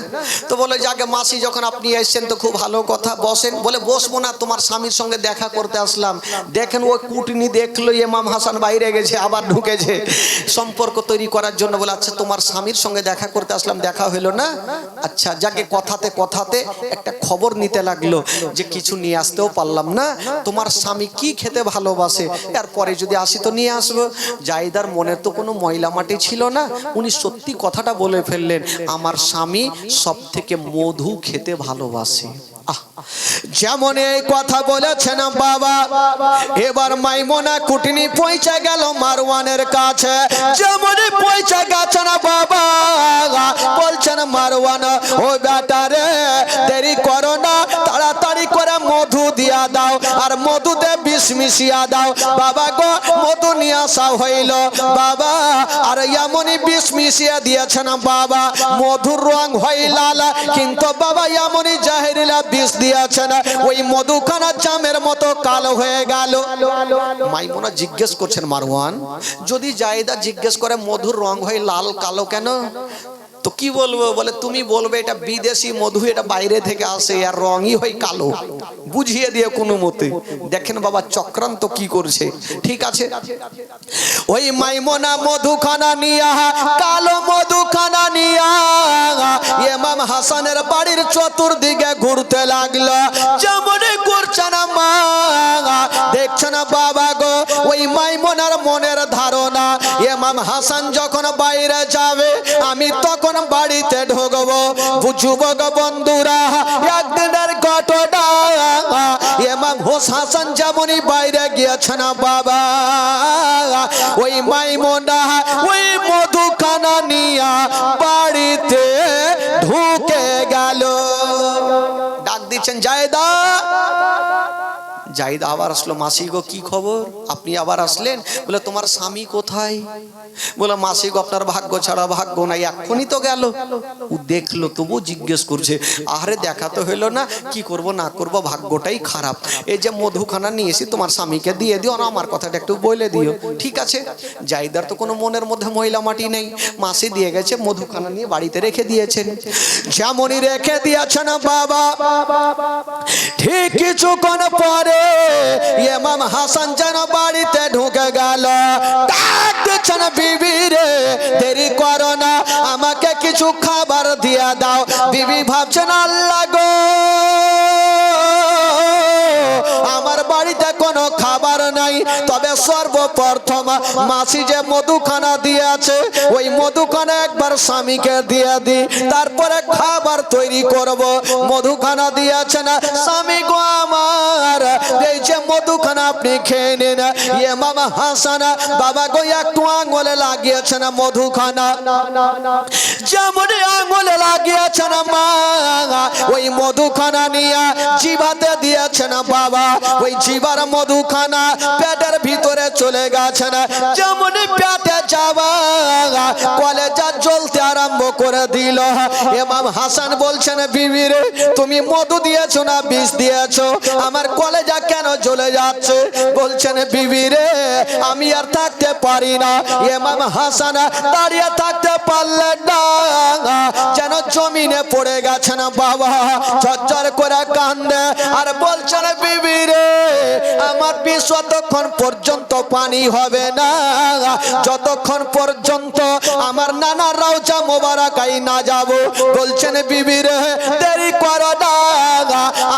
তো বলে যাকে মাসি যখন আপনি এসেছেন তো খুব ভালো কথা, বসেন। বলে বসবো না, তোমার স্বামীর সঙ্গে দেখা করতে আসলাম। দেখেন ওই কুটনি দেখলো ইমাম হাসান বাইরে গেছে, আবার ঢুকেছে সম্পর্ক তৈরি করার জন্য। বলে আচ্ছা তোমার স্বামীর সঙ্গে দেখা করতে আসলাম, দেখা হলো না? আচ্ছা যাকে কথাতে কথাতে একটা খবর নিতে লাগলো যে কিছু নিয়ে আসতেও পারলাম না, তোমার স্বামী কি খেতে ভালোবাসে, এরপরে যদি আসি তো নিয়ে আসবো। জাইদার মনের তো কোনো ময়লা মাটি ছিল না, উনি সত্যি কথাটা বলে ফেললেন, আমার স্বামী সব থেকে মধু খেতে ভালোবাসে। যেমন এই কথা বলেছেন বাবা, এবার মাইমোনা কুটনি পৌঁছে গেল মারওয়ানের কাছে। যেমন পৌঁছে গেছেন বাবা, বলছেন মারওয়ান ও বেটারে দেরি করো না, তাড়াতাড়ি করে মধু দিয়া দাও, আর মধুতে বিষ মিশিয়া দাও। বাবা গো মধু নিয়ে আসা হইল বাবা, আর এমনই বিষ মিশিয়ে দিয়েছেন বাবা, মধুর রং হয় লাল, কিন্তু বাবা এমনই জাহেরিলা বিষ দিয়েছেন, ওই মধুখানা জামের মতো কালো হয়ে গেল। মাইমোনা জিজ্ঞেস করছেন মারওয়ান, যদি জায়েদা জিজ্ঞেস করে মধুর রং হয় লাল কালো কেন? তো কি বলবো, বলে তুমি বলবে এটা বিদেশি মধু, এটা বাইরে থেকে আসে আর রঙই হয় কালো, বুঝিয়ে দিয়ে কোনো মতে। দেখেন বাবা চক্রান্ত কি করছে। ঠিক আছে, ওই মাইমোনা মধুখানা নিয়া, কালো মধুখানা নিয়া ইমাম হাসানের বাড়ির চতুর্দিকে ঘুরতে লাগলো। যেমন ঘুরছে না মা, দেখছে না বাবা গো, ওই মাইমোনার মনের ধারণা ইমাম হাসান যখন বাইরে যাবে আমি তখন বাড়িতে ঢুকবো। বুঝবো গো বন্ধুরা একদিনের ঘটনা, ইমাম হাসান যেমনই বাইরে গিয়েছে না বাবা, ওই মাইমোনা ওই মধুখানা নিয়া বাড়িতে ঢুকে গেল। ডাক দিচ্ছেন জায়দা। জাহিদ আবার আসলো, মাসি গো কি খবর, আপনি আবার আসলেন? বলে তোমার স্বামী কোথায়? বলে মাসি গো আপনার ভাগ্য ছাড়া ভাগ্য নাই, এখনই তো গেল। ও দেখলো তবু জিজ্ঞেস করছে, আরে দেখা তো হইলো না, কি করব না করব ভাগ্যটাই খারাপ। এই যে মধুখানা নিয়েছি তোমার স্বামীকে দিয়ে দিও না, আমার কথাটা একটু বলে দিও। ঠিক আছে, জাহিদার তো কোনো মনের মধ্যে মহিলা মাটি নেই, মাসি দিয়ে গেছে, মধুখানা নিয়ে বাড়িতে রেখে দিয়েছেন। যেমনই রেখে দিয়েছেন বাবা, ঠিক কিছুক্ষণ পরে ইমাম হাসান যেন বাড়িতে ঢুকে গেল। ডাক দিচ্ছেন বিবি রে, দেরি করো না, আমাকে কিছু খাবার দিয়ে দাও। বিবি ভাবছেন আল্লাহ গো, আমার বাড়িতে কোনো খাবার নাই, তবে সর্বপ্রথম মাসি যে মধুখানা দিয়েছে ওই মধুখানা একবার স্বামীকে দিয়ে দি, তারপরে খাবার তৈরি করব। মধুখানা দিয়েছে না স্বামী গো আমার, এই যে মধুখানা আপনি খেয়ে নিন। ইমাম হাসান বাবা গো একটু আঙুলে লাগিয়েছে না মধুখানা, যেমন আঙুলে লাগিয়েছে না মা, ওই মধুখানা নিয়ে জিভাতে দিয়েছে না বাবা, ওই জিবার মধুখানা পেটের ভিতরে চলে গেছে না। যেমন পেটে যাওয়া কলেজা জ্বলতে আরম্ভ করে দিল। ইমাম হাসান বলছেন বিবি রে, তুমি মধু দিয়েছো না বিষ দিয়েছো, আমার কলেজা কেন জ্বলে যাচ্ছে? বলছেন বিবি রে আমি আর থাকতে পারি না। ইমাম হাসান দাঁড়িয়ে থাকতে পারলেন না, যেন জমিনে পড়ে গেছেন বাবা, ঝরঝর করে কান্দে আর বলছেন বিবি রে আমার বিষ যতক্ষণ পর্যন্ত পানি হবে না, যতক্ষণ পর্যন্ত আমার নানা রওজা মোবারকায় না যাব। বলছেন বিবি রে দেরি করো না,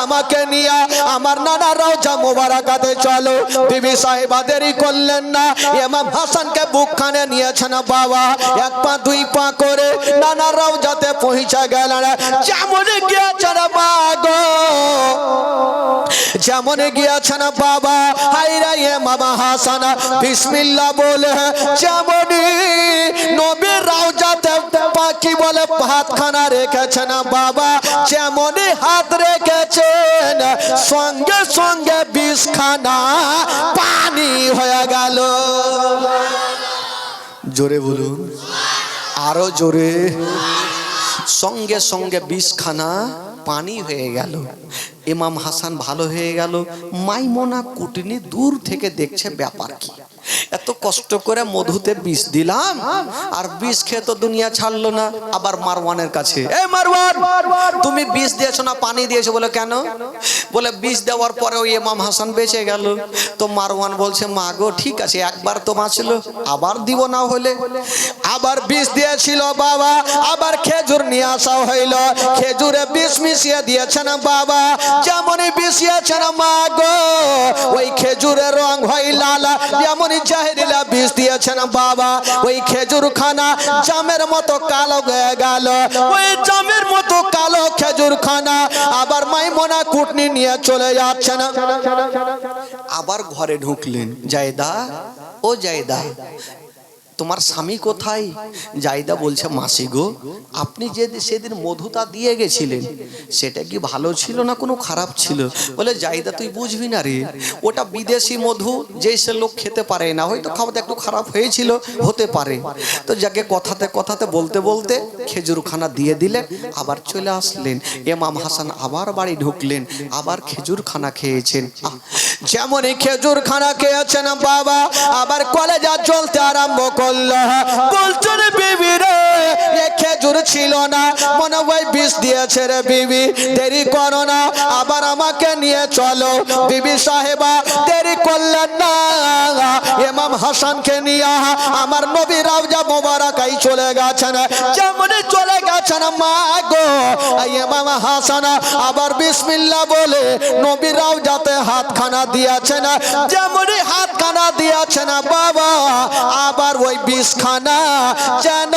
আমাকে নিয়ে আমার নানা রওজা মোবারকাতে চলো। বিবি সাহেবা দেরি করলেন না, ইমাম হাসানকে বুকখানে নিয়েছেন বাবা, এক পা দুই পা করে নানা রওজাতে পৌঁছে গেলেন। যেমন গিয়েছেন বাবা, যেমন গিয়েছেন বাবা, হায়রা ইমাম হাসান বিসমিল্লাহ বলে যেমনই নবীর রওজাতে পাখি বলে হাতখানা রেখেছেন বাবা, যেমনই হাত রেখেছেন সঙ্গে সঙ্গে বিষখানা পানি হয়ে গেল। জোরে বলুন, আরো জোরে। সঙ্গে সঙ্গে বিষখানা পানি হয়ে গেল। ইমাম হাসান ভালো হয়ে গেল। মাইমোনা কুটনি দূর থেকে দেখছে ব্যাপার কি, এত কষ্ট করে মধুতে বিষ দিলাম আর বিষ খেয়ে তো দুনিয়া ছাড়লো না। আবার মারওয়ানের কাছে, এ মারওয়ান তুমি বিষ দিয়েছো না পানি দিয়েছো? বলে কেন? বলে বিষ দেওয়ার পরে ওই ইমাম হাসান বেঁচে গেল। তো মারওয়ান বলছে মা গো ঠিক আছে, একবার তো বাঁচলো, আবার দিব না হলে। আবার বিষ দিয়েছিল বাবা, আবার খেজুর নিয়ে আসা হইল, খেজুরে বিষ মিশিয়ে দিয়েছেন বাবা, যেমনই মিশিয়েছেন মা গো ওই খেজুরের রং হয় লাল, যেমন জাহিরিলা বিষ দিয়েছেন বাবা, ওই খেজুর খানা জামের মতো কালো হয়ে গেল। ওই জামের মতো কালো খেজুর খানা আবার মাইমোনা কুটনি নিয়ে চলে যাচ্ছেন। আবার ঘরে ঢুকলেন। জায়দা, ও জায়দা তোমার স্বামী কোথায়? জায়দা বলছে মাসি গো আপনি যে সেদিন মধুটা দিয়ে গেছিলেন সেটা কি ভালো ছিল না কোনো খারাপ ছিল? বলে জায়দা তুই বুঝবি না রে, ওটা বিদেশি মধু, যে সে লোক খেতে পারে না, হয়তো খাওয়াতে একটু খারাপ হয়েছিল, হতে পারে। তো যাকে কথাতে কথাতে বলতে বলতে খেজুরখানা দিয়ে দিলেন, আবার চলে আসলেন। ইমাম হাসান আবার বাড়ি ঢুকলেন, আবার খেজুরখানা খেয়েছেন। যেমনই খেজুরখানা খেয়েছেন বাবা, আবার কলেজা চলতে আরম্ভ করলো। বলছেন বিবি রে এ খেজুর ছিল না, মনে হয় বিষ দিয়েছে রে বিবি, দেরি করো না, আবার আমাকে নিয়ে চলো। বিবি সাহেবা দেরি করলেন না, ইমাম হাসানকে নিয়ে আমার নবী রওজা মোবারকাই চলে গেছেন। যেমনি চলে গেছেন মা গো, ইমাম হাসান আবার বিসমিল্লাহ বলে নবী রওজাতে হাতখানা দিয়েছেন। যেমনি হাতখানা দিয়েছেন বাবা, আবার ওই বিষখানা যেন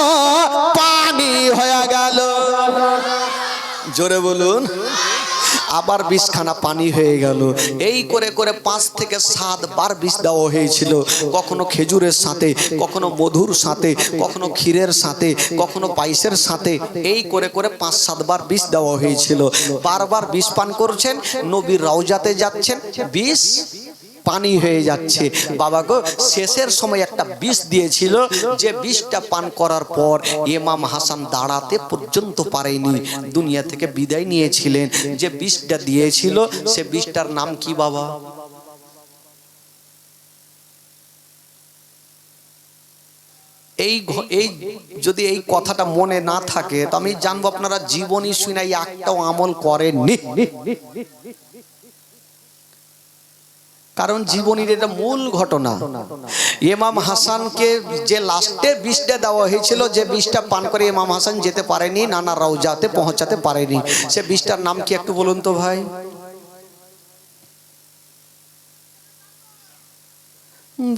পানি হয়ে গেল। জোরে বলুন। আবার বিষখানা পানি হয়ে গেল। এই করে করে 5 থেকে 7 বার বিষ দেওয়া হয়েছিল। কখনো খেজুরের সাথে, কখনো মধুর সাথে, কখনো ক্ষীরের সাথে, কখনো পায়েসের সাথে, এই করে করে 5-7 বার বিষ দেওয়া হয়েছিল। বারবার বিষ পান করছেন, নবীর রওজাতে যাচ্ছেন, বিষ পানি হয়ে যাচ্ছে। বাবা গো, শেষের সময় একটা বিষ দিয়েছিল, যে বিষটা পান করার পর ইমাম হাসান দাঁড়াতে পর্যন্ত পারেনি, দুনিয়া থেকে বিদায় নিয়েছিলেন। যে বিষটা দিয়েছিল সে বিষটার নাম কি বাবা? এই যদি এই কথাটা মনে না থাকে তো আমি জানবো আপনারা জীবনী শুনাই একটাও আমল করেননি। কারণ জীবনীর এটা মূল ঘটনা। ইমাম হাসানকে যে লাস্টে বিষটা দেওয়া হয়েছিল, যে বিষটা পান করে ইমাম হাসান যেতে পারেনি, নানা রওজাতে পৌঁছাতে পারেনি, সে বিষটার নাম কি একটু বলুন তো ভাই?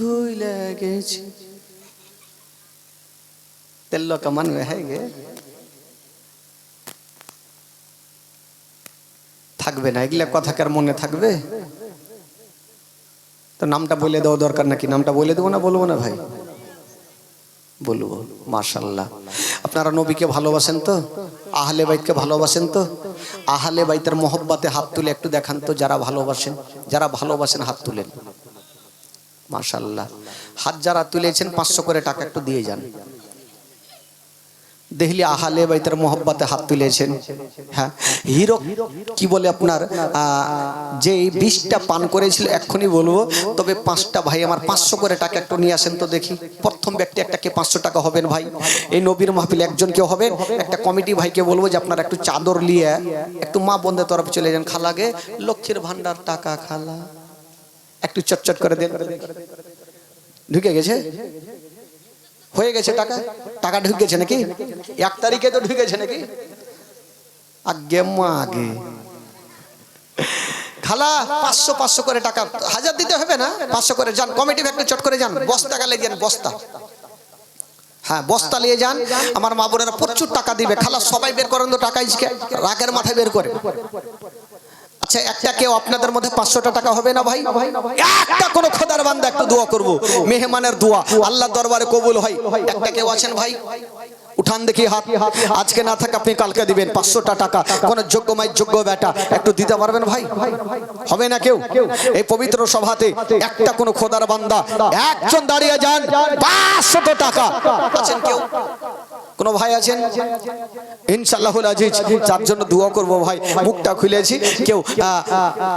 ভুলে গেছি, তেল্লো কামান হয়ে গে থাকবে না, এগুলা কথা কার মনে থাকবে? তো নামটা বলে দেওয়া দরকার নাকি? নামটা বলে দেবো না বলবো না ভাই? বলবো। মাশাআল্লাহ। আপনারা নবীকে ভালোবাসেন তো? আহলে বাইতকে ভালোবাসেন তো? আহলে বাইতের মহব্বতে হাত তুলে একটু দেখান তো, যারা ভালোবাসেন। যারা ভালোবাসেন হাত তুলেন। মাশাআল্লাহ। হাত যারা তুলেছেন 500 করে টাকা একটু দিয়ে যান। দেখলি আহলে বাইতের মহব্বতে হাত তুলেছেন। হ্যাঁ, হিরো কি বলে আপনার যে এই বিষটা পান করেছিল, এক্ষুনি বলবো, তবে 5টা ভাই আমার 500 করে টাকা একটু নিয়ে আসেন তো দেখি। প্রথম ব্যক্তি একটা কে 500 টাকা হবেন ভাই? এই নবীর মাহফিল একজন কেউ হবেন? একটা কমিটি ভাইকে বলবো যে আপনারা একটু চাদর নিয়ে একটু মা বোনদের তরফে চলে যান। খালাগে লক্ষ্মীর ভান্ডার টাকা, খালা একটু চটচট করে দেন। ঢুকে গেছে? হয়ে গেছে টাকা? টাকা ঢুকেছে নাকি? 1 তারিখে তো ঢুকেছে নাকি? আগে মা আগে খালা 500 করে টাকা, 1000 দিতে হবে না, 500 করে যান। কমিটি একটু চট করে যান, বস্তা গালে যান, বস্তা। হ্যাঁ, বস্তা নিয়ে যান। আমার মা বোনেরা প্রচুর টাকা দিবে। খালা সবাই বের করেন তো টাকা, রাগের মাথায় বের করে। আচ্ছা, একটা কেউ আপনাদের মধ্যে 500টা টাকা হবে না ভাই? একটা কোন খোদার বান্দা একটু দোয়া করব, মেহমানের দোয়া আল্লাহর দরবারে কবুল হয়। একটা কেউ আছেন ভাই? উঠান দেখি হাত। আজকে না থাকে আপনি কালকে দিবেন 500টা টাকা। কোন যোগ্য মাই যোগ্য বেটা একটু দিতে পারবেন ভাই? হবে না কেউ? এই পবিত্র সভাতে একটা কোন খোদার বান্দা একজন দাঁড়িয়ে যান, 500 টাকা আছেন কেউ? কোন ভাই আছেন? ইনশাআল্লাহুল আজিজ, যার জন্য দোয়া করব ভাই, মুখটা খুলেছি, কেউ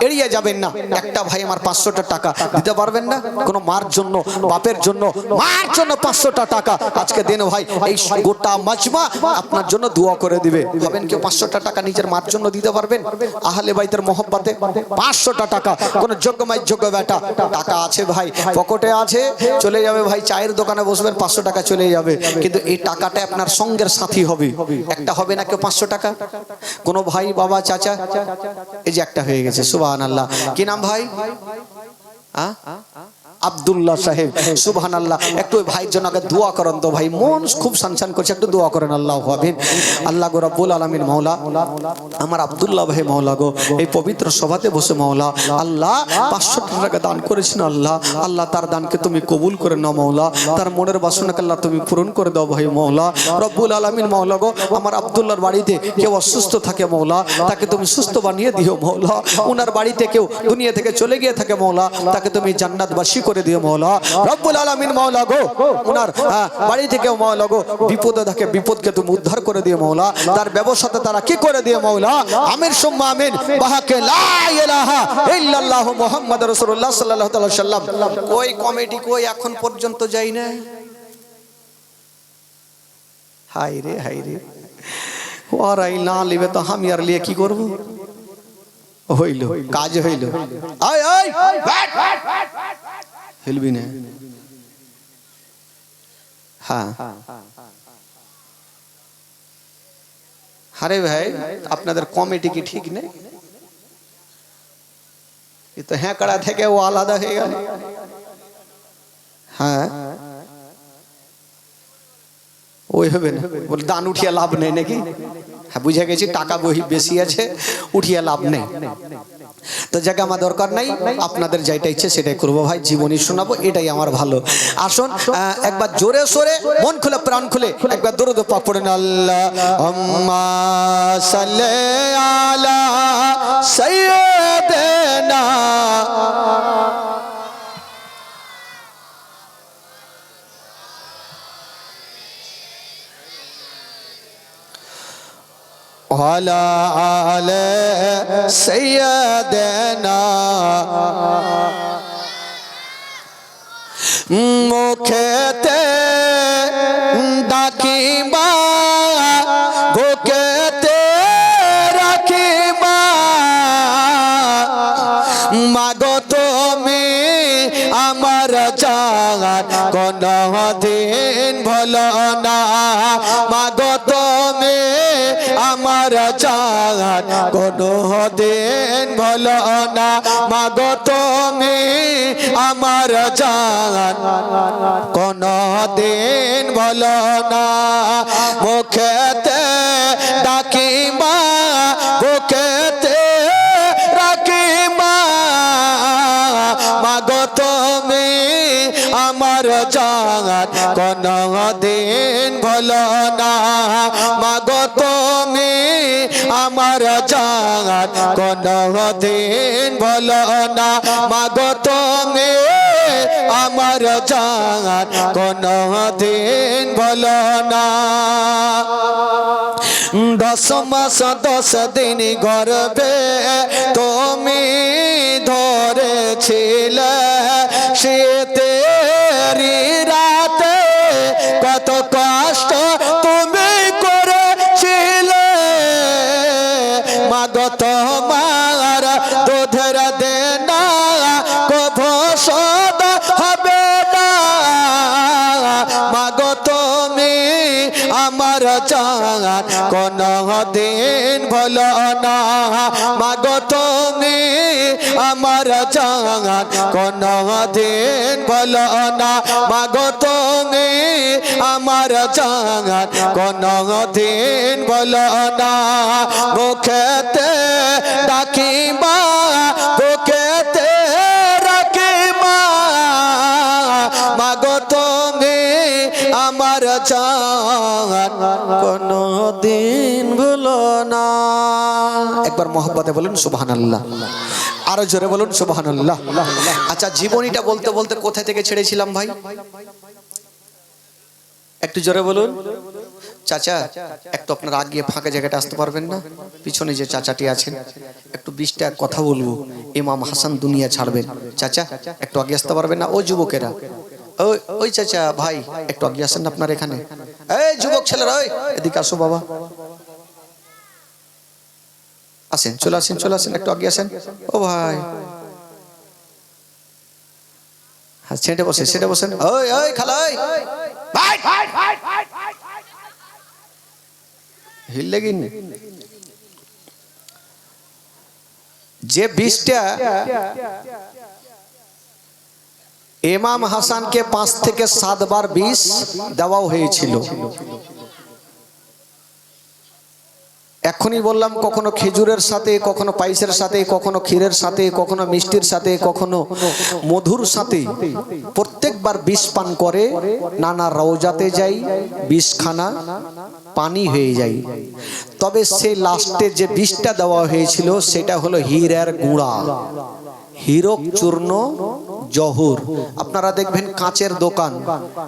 এড়িয়ে যাবেন না। একটা ভাই আমার 500টা টাকা দিতে পারবেন না? কোন মার জন্য, বাপের জন্য, মার জন্য 500টা টাকা আজকে দেন ভাই। এই গোটা মাজমা আপনার জন্য দোয়া করে দিবে। হবেন কেউ 500টা টাকা নিজের মার জন্য দিতে পারবেন? আহলে বাইতের মহব্বতে 500টা টাকা। কোন যোগ্য মাই যোগ্য বেটা টাকা আছে ভাই, পকেটে আছে, চলে যাবে ভাই, চায়ের দোকানে বসবেন 500 টাকা চলে যাবে, কিন্তু এই টাকাটা আপনার সঙ্গের সাথী হবে। একটা হবে না কেউ 500 টাকা? কোন ভাই, বাবা, চাচা? এই যে একটা হয়ে গেছে, সুবহানাল্লাহ। কি নাম ভাই? আব্দুল্লাহ সাহেব, সুবহানাল্লাহ। একটু ওই ভাইয়ের জন্য আগে দোয়া করেন তো ভাই, মন খুব সানসান করছে, একটু দোয়া করেন। আল্লাহু আমিন। আল্লাহ গো রব্বুল আলামিন, মাওলা আমার আব্দুল্লাহ ভাই, মাওলা গো এই পবিত্র সভাতে বসে মাওলা আল্লাহ 500 টাকা দান করেছেন আল্লাহ, আল্লাহ তার দানকে তুমি কবুল করে নাও মাওলা, তার মনের বাসনাকে আল্লাহ তুমি পূরণ করে দাও ভাই মাওলা রব্বুল আলামিন। মাওলা গো আমার আব্দুল্লাহর বাড়িতে কেউ অসুস্থ থাকে মাওলা, তাকে তুমি সুস্থ বানিয়ে দিও মাওলা। ওনার বাড়িতে কেউ দুনিয়া থেকে চলে গিয়ে থাকে মাওলা, তাকে তুমি জান্নাতবাসী করে দিও মাওলা রব্বুল আলামিন। মাওলা গো ওনার বাড়ি থেকে মাওলা গো বিপদে থাকে, বিপদকে তুমি উদ্ধার করে দিও মাওলা, তার ব্যবসাতে তারা কি করে দিও মাওলা। আমিন সুম্মা আমিন। বাহাকে লা ইলাহা ইল্লাল্লাহু মুহাম্মাদুর রাসূলুল্লাহ সাল্লাল্লাহু আলাইহি সাল্লাম। ওই কমিটি কই এখন পর্যন্ত যাই না? হাই রে ওরাই না লিবে তো আমি আর লিয়ে কি করব? হইল কাজ হইল। আয় আয় হিলবি না। হ্যাঁ আরে ভাই আপনাদের কমিটি কি ঠিক নেই? এ তো হ্যাঁ কড়া থেকে ও আলাদা হয়ে গেল। হ্যাঁ ওই হবে না, বলে দান উঠিয়ে লাভ নেই নাকি? হ্যাঁ বুঝে গেছি, টাকা বহি বেশি আছে, উঠিয়ে লাভ নেই। তো জায়গা আমার দরকার নাই, আপনাদের যেটা ইচ্ছে সেটাই করবো ভাই, জীবনী শোনাবো, এটাই আমার ভালো। আসুন একবার জোরে সোরে মন খুলে প্রাণ খুলে একবার দরুদ পাক পড়েন। আল্লাহুম্মা সাল্লি আলা সাইয়্যিদিনা ওয়ালা আলে সাইয়্যিদিনা। মুখেতে ডাকিবা বুকেতে রাখিবা, মাগো তুমি আমার জান কোনো দিন ভুলো না, মাগো তুমি আমার জান কোনো দিন ভুলো না, মাগো তুমি আমার জান কোনো দিন ভুলো না। মুখেতে ডাকিবা বুকেতে রাখিবা, মাগো তুমি আমার জান কোনো দিন ভুলো না, মাগো তুমি আমার জান কোনো দিন ভুলো না, মাগো তুমি আমার জান কোনো দিন ভুলো না। 10 মাস 10 দিন গর্ভে তুমি ধরেছিলে, শীতেরি রাতে কত কষ্ট তুমি করেছিলে, মাগো তোমার দুধের দেনা কভু শোধ হবে না, মাগো তুমি আমার জান কোনো দিন ভুলো না, মাগো তুমি আমার জান কোনো দিন ভুলো না, মাগো তুমি আমার জান কোনো দিন ভুলো না। মুখেতে ডাকিবা বুকেতে রাখিবা, মাগো তুমি আমার জান কোনো দিন ভুলো না। একবার মহব্বতে বলুন সুবহানাল্লাহ, আরো জোরে বলুন সুবহানাল্লাহ। আচ্ছা জীবনীটা বলতে বলতে কোথা থেকে ছেড়েছিলাম ভাই? একটু জোরে বলুন। চাচা একটু আপনারা আগে ফাঁকা জায়গাটা আসতে পারবেন না? পিছনে যে চাচাটি আছেন একটু 20 টা কথা বলবো, ইমাম হাসান দুনিয়া ছাড়বেন। চাচা একটু আগে আসতে পারবেন না? ও যুবকেরা, ওই চাচা ভাই একটু আগে আসেন না আপনার এখানে। এই যুবক ছেলেরা ওই এদিকে আসো বাবা, আসেন, চলে আসেন, চলে আসেন, একটু আগে আসেন। ও ভাই হ্যাঁ সেটা বসে, সেটা বসেন। ওই ওই খালা ওই ভাই হিল লাগিন। যে 20 টা ইমাম হাসানকে 5 থেকে 7 বার বিষ দেওয়াও হয়েছিল। এখনই বললাম কখনো খেজুরের সাথে, কখনো পায়েসের সাথে, কখনো ক্ষীরের সাথে, কখনো মিষ্টির সাথে, কখনো মধুর সাথে প্রত্যেকবার বিষ পান করে নানা রওজাতে যাই, বিষখানা পানি হয়ে যায়। তবে সে লাস্টে যে বিষটা দেওয়া হয়েছিল সেটা হলো হীরের গুঁড়া, হীরক চূর্ণ জহুর। আপনারা দেখবেন কাঁচের দোকান,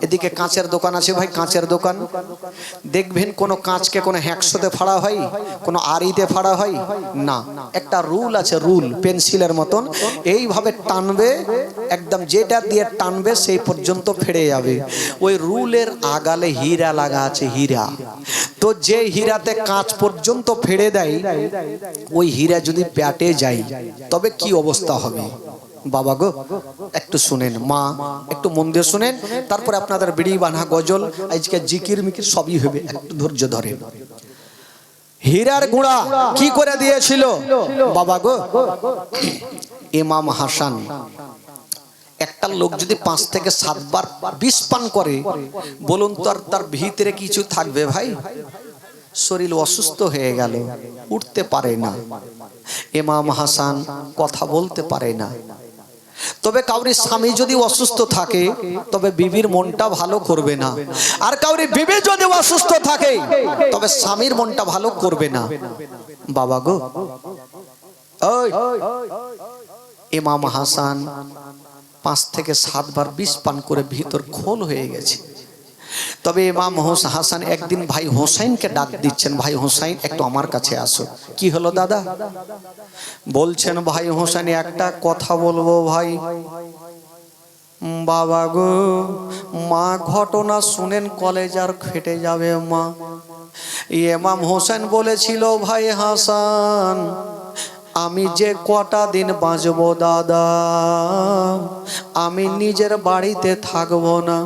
এদিকে কাঁচের দোকান আছে ভাই, কাঁচের দোকান দেখবেন কোনো কাঁচকে কোনো হ্যাকশোতে ফাড়া হয়, কোনো আড়িতে ফাড়া হয় না, একটা রুল আছে, রুল পেন্সিলের মতন এইভাবে টানবে, একদম যেটা দিয়ে টানবে সেই পর্যন্ত ফেড়ে যাবে। ওই রুলের আগালে হীরা লাগা আছে, হীরা। তো যে হীরাতে কাঁচ পর্যন্ত ফেড়ে দেয়, ওই হীরা যদি প্যাটে যায় তবে কি অবস্থা হবে বাবা গো? একটু শুনেন মা, একটু মন দিয়ে শুনেন, তারপরে আপনাদের বিড়ি বাঁধা গজল আজকে জিকির মিকির সবই হবে, একটু ধৈর্য ধরেন। হীরার গুঁড়া কি করে দিয়েছিল বাবা গো? ইমাম হাসান, একটা লোক যদি 5 থেকে 7 বার বিষ পান করে, বলুন তো আর তার ভিতরে কিছু থাকবে ভাই? শরীর অসুস্থ হয়ে গেল, উঠতে পারে না, ইমাম হাসান কথা বলতে পারে না। তবে কাউরি স্বামী যদি অসুস্থ থাকে তবে বিবির মনটা ভালো করবে না, আর কাউরি বিবি যদি অসুস্থ থাকে তবে স্বামীর মনটা ভালো করবে না বাবা গো। ওই ইমাম হাসান 5 থেকে 7 বার বিষ পান করে ভিতর খোল হয়ে গেছে। তবে ইমাম হাসান একদিন ভাই হোসাইনকে ডাক দিচ্ছেন, ভাই হোসাইন একটু আমার কাছে আসো। কি হলো দাদা? বলছেন ভাই হোসাইন একটা কথা বলবো ভাই। বাবা গো, মা ঘটনা শুনেন কলেজ আর ফেটে যাবে মা। ইমাম হোসেন বলেছিল ভাই হাসান, আমি যে কটা দিন বাঁচবো দাদা, আমি নিজের বাড়িতে থাকবো না,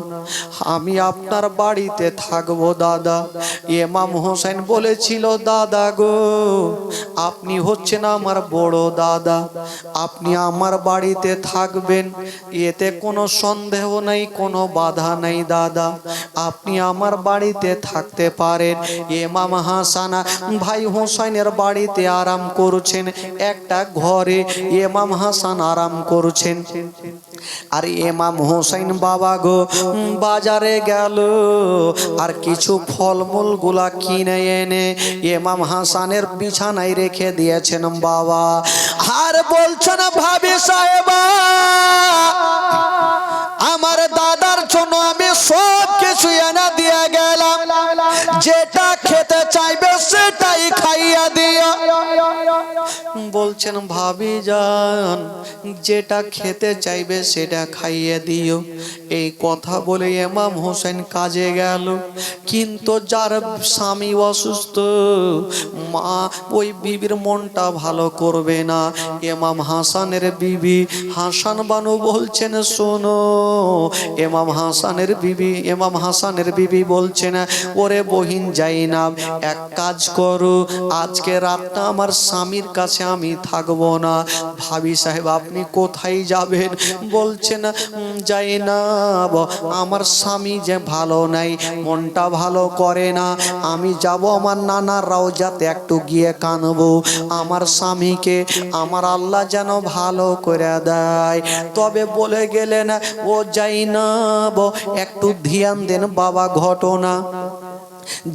আমি আপনার বাড়িতে থাকবো দাদা। ইমাম হোসেন বলেছিল দাদা গো, আপনি হচ্ছেন আমার বড় দাদা, আপনি আমার বাড়িতে থাকবেন, এতে কোনো সন্দেহ নেই, কোনো বাধা নেই দাদা, আপনি আমার বাড়িতে থাকতে পারেন। ইমাম হাসান ভাই হোসেনের বাড়িতে আরাম করছেন, একটা ঘরে ইমাম হাসান আরাম করছেন। আর ইমাম হোসেন বাবা গো বাজারে গেল আর কিছু ফলমূল গুলা কিনে এনে ইমাম হাসানের বিছানায় রেখে দিয়েছেন বাবা। আর বলছেন ভাবি সাহেবা, আমার দাদার জন্য আমি সব কিছু এনে দিয়ে গেলাম, যেটা খেতে চাইবে সেটাই খাইয়া দিও। বলছেন ভাবি যান, যেটা খেতে চাইবে সেটা খাইয়ে দিও। এই কথা বলে ইমাম হোসেন কাজে গেল। কিন্তু যার স্বামী অসুস্থ, মা ওই বিবির মনটা ভালো করবে না। ইমাম হাসানের বিবি হাসান বানু বলছেন শোনো, ইমাম হাসানের বিবি বলছেন ওরে বহিন জাইনাব, এক কাজ করো, আজকে রাতটা আমার স্বামীর কাছে আমি থাকবো না। ভাবি সাহেব আপনি কোথায় যাবেন? বলছেন জাইনাব, আমার স্বামী যে ভালো নাই, মনটা ভালো করে না, আমি যাব আমার নানার রওজাতে একটু গিয়ে কানবো, আমার স্বামীকে আমার আল্লাহ যেন ভালো করে দেয়। তবে বলে গেলেন ও জাইনাব একটু ধ্যান দেন বাবা ঘটনা।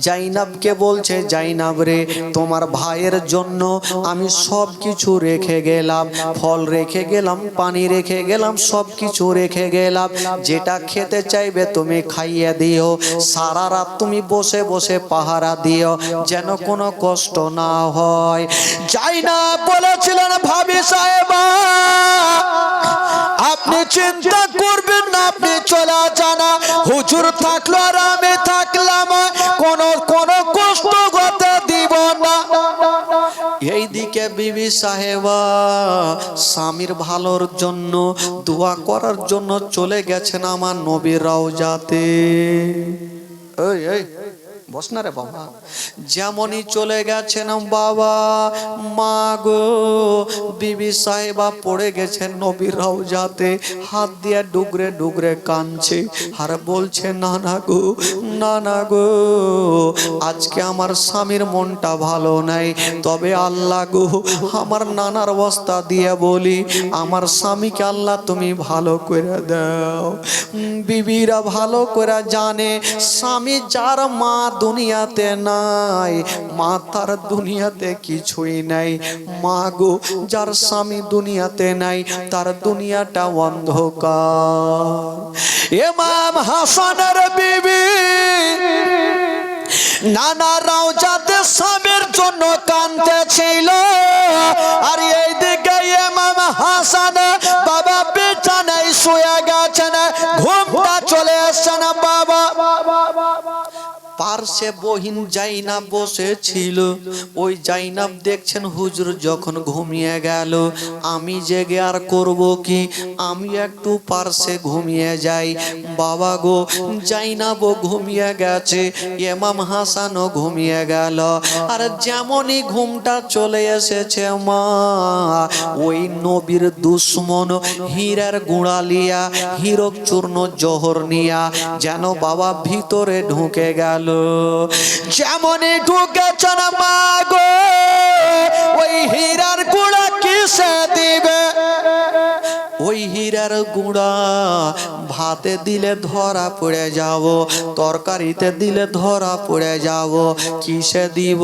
জাইনাবকে বলছে জাইনাব রে, তোমার ভাইয়ের জন্য আমি সব কিছু রেখে গেলাম, ফল রেখে গেলাম, পানি রেখে গেলাম, সব কিছু রেখে গেলাম, যেটা খেতে চাইবে তুমি খাইয়ে দিও, সারা রাত তুমি বসে বসে পাহারা দিও, যেন কোনো কষ্ট না হয়। জাইনাব বলেছিলেন ভাবি সাহেবা আপনি চিন্তা করবেন না, আপনি চলে যান, হুজুর থাকলো আর আমি থাকলাম, কোনো কষ্ট হতে দিব না। এইদিকে বিবি সাহেবা স্বামীর ভালোর জন্য দোয়া করার জন্য চলে গেছেন আমার নবীর রওজাতে। এই এই বস না রে বাবা। যেমনই চলে গেছেন বাবা, মা গো বিবি সাহেবা পড়ে গেছেন নবীর রওজাতে, হাত দিয়ে ডুগরে ডুগরে কাঁদছে আর বলছে নানা গো, নানা গো, আজকে আমার স্বামীর মনটা ভালো নাই, তবে আল্লাহ গো আমার নানার অবস্থা দিয়ে বলি আমার স্বামীকে আল্লাহ তুমি ভালো করে দাও। বিবিরা ভালো করে জানে স্বামী যার মা দুনিয়াতে নাই, মা তার দুনিয়াতে কিছুই নাই। মা গো, যার স্বামী দুনিয়াতে নাই তার দুনিয়াটা অন্ধকার। ইমাম হাসানের বিবি নানা রাউজাতে স্বামীর জন্য কাঁদতেছিল, আর এইদিকে ইমাম হাসান বাবা বিছানায় শুয়ে গেছেন, ঘুমটা চলে আসছে না বাবা। পার্শ্বে বহিন জাইনাব বসেছিল। ওই জাইনাব দেখছেন হুজুর যখন ঘুমিয়ে গেল, আমি জেগে আর করব কি, আমি একটু পার্শ্বে ঘুমিয়ে যাই। বাবা গো, জাইনাবও ঘুমিয়ে গেছে, ইমাম হাসানও ঘুমিয়ে গেল। আর যেমনই ঘুমটা চলে এসেছে মা, ওই নবীর দুশ্মন হীরার গুঁড়া লিয়া, হীরক চূর্ণ জহর নিয়া যেন বাবা ভিতরে ঢুকে গেল। যেমনই ঢুকেছেন মা গো, ওই হীরার গুঁড়া কিসে দিবে? ওই হীরার গুঁড়া ভাতে দিলে ধরা পড়ে যাব, তরকারিতে দিলে ধরা পড়ে যাব, কিসে দিব?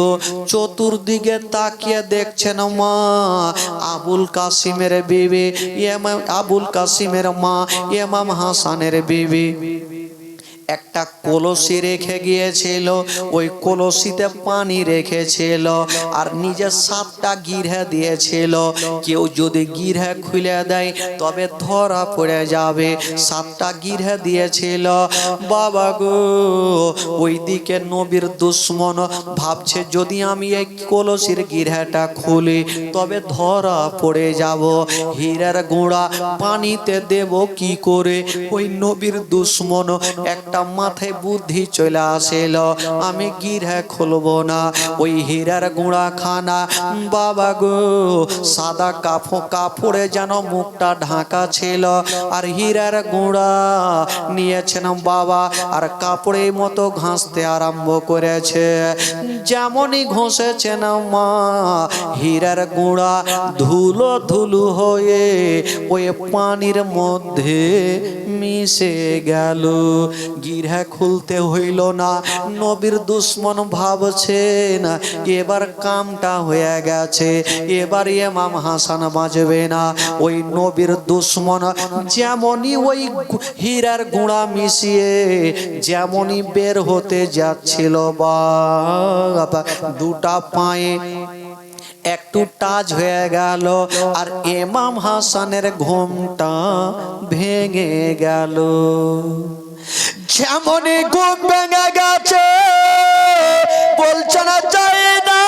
চতুর্দিকে তাকিয়ে দেখছেন মা, আবুল কাসিমের বিবি, আবুল কাসিমের মা ইমাম হাসানের বিবি একটা কলসি রেখে গিয়েছিল, ওই কলসিতে পানি রেখেছিল, আর নিজে 7টা গিরহা দিয়েছিল। কেউ যদি গিরহা খুলে দেয় তবে ধরা পড়ে যাবে। 7টা গিরহা দিয়েছিল। বাবা গো, ওইদিকে নবীর দুশ্মন ভাবছে যদি আমি এই কলসির গিরহাটা খুলি তবে ধরা পড়ে যাব। হীরার গুঁড়া পানিতে দেব কি করে? ওই নবীর দুশ্মন একটা মাথায় বুদ্ধি চলে আসেল, আমি গিরহা খুলবো না। ওই হীরার গুঁড়া খানা বাবা গো, সাদা কাপড়ে যেন মুখটা ঢাকা ছিল, আর হীরার গুঁড়া নিয়েছেন বাবা, আর কাপড়ের মতো ঘাসতে আরম্ভ করেছে। যেমনই ঘষেছেন মা, হীরার গুঁড়া ধুলো ধুলো হয়ে ওই পানির মধ্যে মিশে গেল। গিরহা খুলতে হইল না। নবীর দুশ্মন ভাবছেন এবার কামটা হয়ে গেছে, এবার ইমাম হাসান বাঁচবে না। ওই নবীর দুশ্মন যেমনই ওই হীরার গুঁড়া মিশিয়ে যেমনই বের হতে যাচ্ছিল, বাবা দুটা পায়ে একটু টাচ হয়ে গেল, আর ইমাম হাসানের ঘুমটা ভেঙে গেল। যেমনই ঘুম ভেঙে গেছে, বলছে না চাই না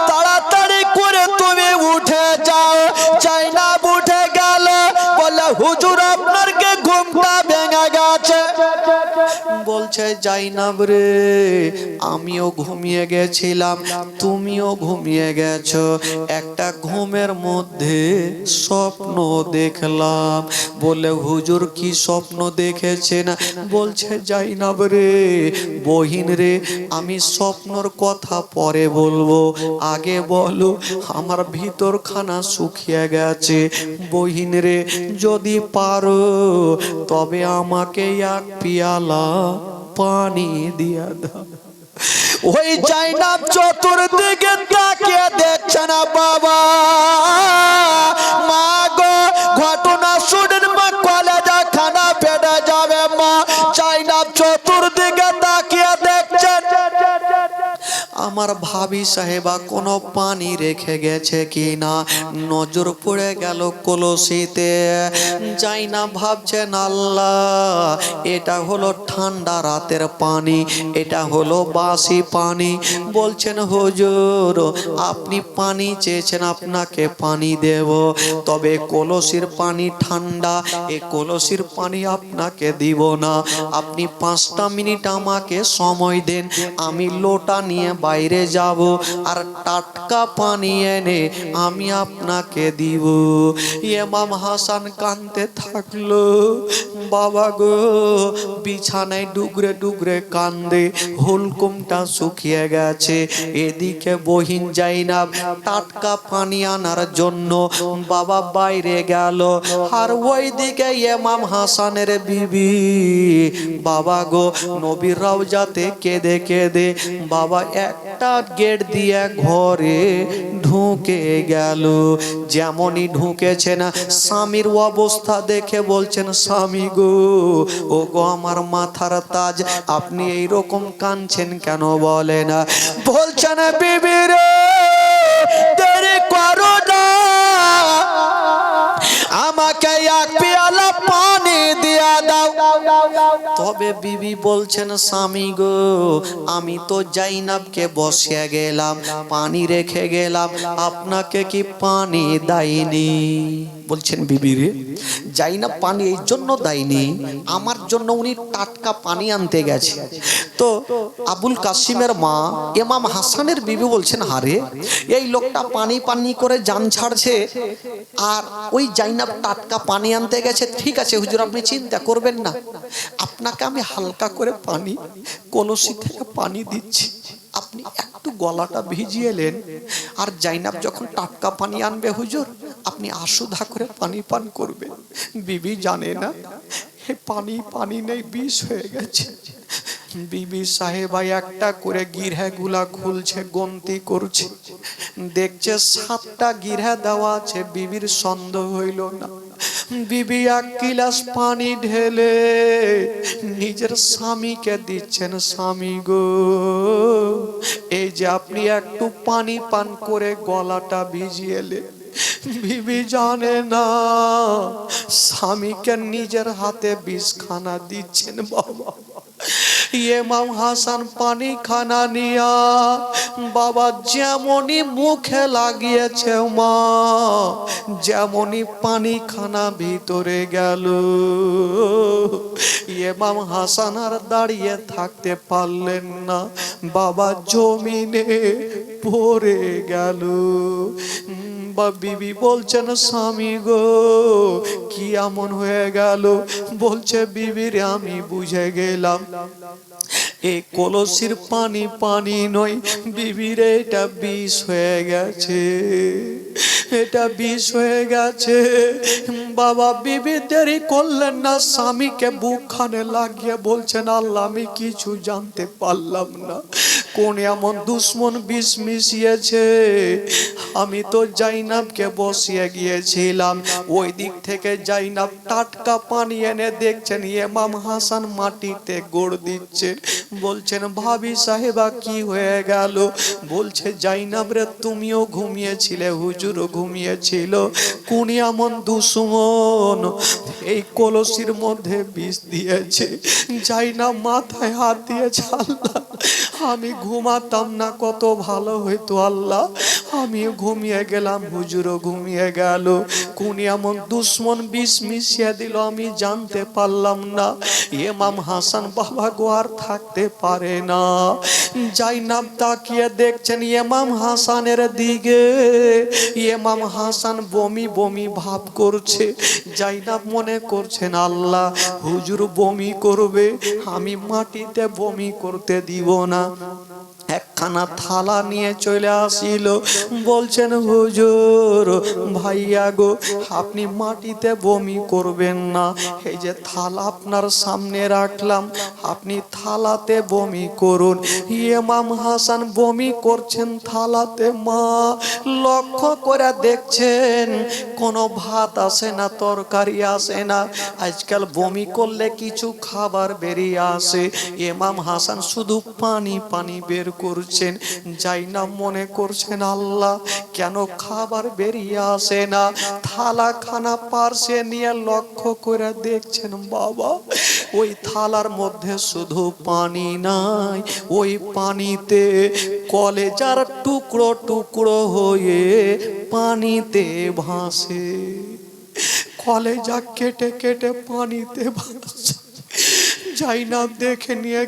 তাড়াতাড়ি করে তুমি উঠে যাও। চাই না উঠে গেল, বলে হুজুর আপনার কে ঘুমটা ভেঙে গেছে? বলছে জাইনাব রে, আমিও ঘুমিয়ে গেছিলাম, তুমিও ঘুমিয়ে গেছো, একটা ঘুমের মধ্যে স্বপ্ন দেখলাম। বলে হুজুর কি স্বপ্ন দেখেছেন? বলছে জাইনাব রে, বহিন রে, আমি স্বপ্নর কথা পরে বলবো, আগে বলো আমার ভিতর খানা শুকিয়ে গেছে। বহিন রে, যদি পারো তবে আমাকে এক পিয়ালা পানি দিয়া দাও। ওই জাইনাব চতুর্দিকে তাকিয়ে দেখছে না বাবা। মা গো, ঘটনা শুনে মা কলেজা খানা ফেটে যাবে। মা জাইনাব চতুর্দিকে তাকিয়ে দেখছেন, আমার ভাবি সাহেবা কোনো পানি রেখে গেছে কিনা। নজর পড়ে গেল কলসিতে। জাইনাব ভাবছেন আল্লাহ, এটা হলো ঠান্ডা রাতের পানি, এটা হলো বাসি পানি। বলছেন হুজুর আপনি পানি চেয়েছেন, আপনাকে পানি দেব, তবে কলসির পানি ঠান্ডা, এই কলসির পানি আপনাকে দিব না। আপনি 5টা মিনিট আমাকে সময় দেন, আমি লোটা নিয়ে বাইরে যাব আর টাটকা পানি এনে আমি আপনাকে দিব। ইমাম হাসান কাঁদতে থাকলো। বাবা গো, বিছানায় ডুগরে ডুগরে কান্দে, হুলকুমটা শুকিয়ে গেছে। এদিকে বহিন জাইনাব টাটকা পানি আনার জন্য বাবা বাইরে গেল, আর ওইদিকে ইমাম হাসানের বিবি বাবা গো নবীর রওজাতে কেঁদে কেঁদে বাবা একটা গেট দিয়ে ঘরে ঢুকে গেল। যেমনই ঢুকেছে না, স্বামীর অবস্থা দেখে বলছেন, স্বামী গো, ও গো আমার মাথার তাজ, আপনি এইরকম কাঁদছেন কেন বলে না? বলছেন, বিবি রে দেরি করো না, আমাকে এক পেয়ালা পানি দিয়া দাও। তবে বিবি বলছেন, স্বামী গো, আমি তো জাইনাবকে বসিয়ে গেলাম, পানি রেখে গেলাম, আপনাকে কি পানি দেয়নি? বলছেন, বিবি রে, জাইনাব পানি এই জন্য দেয়নি, আমার জন্য উনি টাটকা পানি আনতে গেছে। তো আবুল কাসিমের মা ইমাম হাসানের বিবি বলছেন, হারে এই লোকটা পানি পানি করে জান ছাড়ছে, আর ওই জাইনাব টাটকা পানি আনতে গেছে। ঠিক আছে হুজুর, আপনি চিন্তা করবেন না, আপনাকে আমি হালকা করে পানি কলসি থেকে পানি দিচ্ছি, আপনি একটু গলাটা ভিজিয়ে নেন, আর জাইনাব যখন টাটকা পানি আনবে হুজুর, আপনি আশুধা করে পানি পান করবেন। বিবি জানে না হে পানি পানি নেই, বিষ হয়ে গেছে। বিবি সাহেবা একটা করে গিরহা গুলা খুলছে, গন্তি করছে, দেখছে 7টা গিরহা দেওয়া আছে। বিবির সন্দেহ হইল না। বিবি এক গিলাস পানি ঢেলে নিজের স্বামীকে দিচ্ছেন, স্বামী গো, এই যে আপনি একটু পানি পান করে গলাটা ভিজিয়েলে। বিবি জানে না স্বামীকে নিজের হাতে বিষখানা দিচ্ছেন। বাবা ইমাম হাসান পানি খানা নিয়া বাবা যেমনই মুখে লাগিয়েছে, মা যেমনই পানি খানা ভিতরে গেল, ইমাম হাসান আর দাঁড়িয়ে থাকতে পারলেন না, বাবা জমিনে পড়ে গেল। বিবি বলছেন, স্বামী গো কি এমন হয়ে গেল? বলছে, বিবিরে আমি বুঝে গেলাম, এই কলসির পানি পানি নয় বিবিরে, এটা বিষ হয়ে গেছে, এটা বিষ হয়ে গেছে। বাবা বিবি দেরি করলেন না, স্বামীকে বুকখানে লাগিয়ে বলছেন, আল্লাহ আমি কিছু জানতে পারলাম না, কোন এমন দুশ্মন বিষ মিশিয়েছে। আমি তো জাইনাবকে বসিয়ে গিয়েছিলাম, ওই দিক থেকে জাইনাব টাটকা পানি এনে দেখছেন ইমাম হাসান মাটিতে গোড় দিচ্ছে। বলছেন, ভাবি সাহেবা কি হয়ে গেল? বলছে, জাইনাব রে তুমিও ঘুমিয়েছিলে, হুজুরও ঘুমিয়েছিল, কোন এমন দুশ্মন এই কলসির মধ্যে বিষ দিয়েছে। জাইনাব মাথায় হাত দিয়েছে, আল্লাহ আমি ঘুমাতাম না, কত ভালো হইতো আল্লাহ, আমিও ঘুমিয়ে গেলাম, হুজুরও ঘুমিয়ে গেল, কোন এমন দুশ্মন বিষ মিশিয়ে দিল আমি জানতে পারলাম না। ইমাম হাসান বাবা গো আর থাকতে পারে না। জাইনাব তাকিয়ে দেখছেন ইমাম হাসানের দিকে, ইমাম হাসান বমি বমি ভাব করছে। জাইনাব মনে করছেন, আল্লাহ হুজুর বমি করবে, আমি মাটিতে বমি করতে দিব না। একখানা থালা নিয়ে চলে আসিল, বলছেন, হুজুর ভাইয়া গো আপনি মাটিতে বমি করবেন না, এই যে থালা আপনার সামনে রাখলাম, আপনি থালাতে বমি করুন। ইমাম হাসান বমি করছেন থালাতে, মা লক্ষ্য করে দেখছেন কোনো ভাত আসে না, তরকারি আসে না, আজকাল বমি করলে কিছু খাবার বেরিয়ে আসে, ইমাম হাসান শুধু পানি পানি বের করছেন। জাইনাব মনে করছেন, আল্লাহ কেন খাবার বেরিয়ে আসে না? থালা খানা পার্শ্বে নিয়ে লক্ষ্য করে দেখছেন, বাবা ওই থালার মধ্যে শুধু পানি নাই, ওই পানিতে কলেজার টুকরো টুকরো হয়ে পানিতে ভাসে, কলেজা কেটে কেটে পানিতে ভাসে। জাইনাব দেখে নিয়ে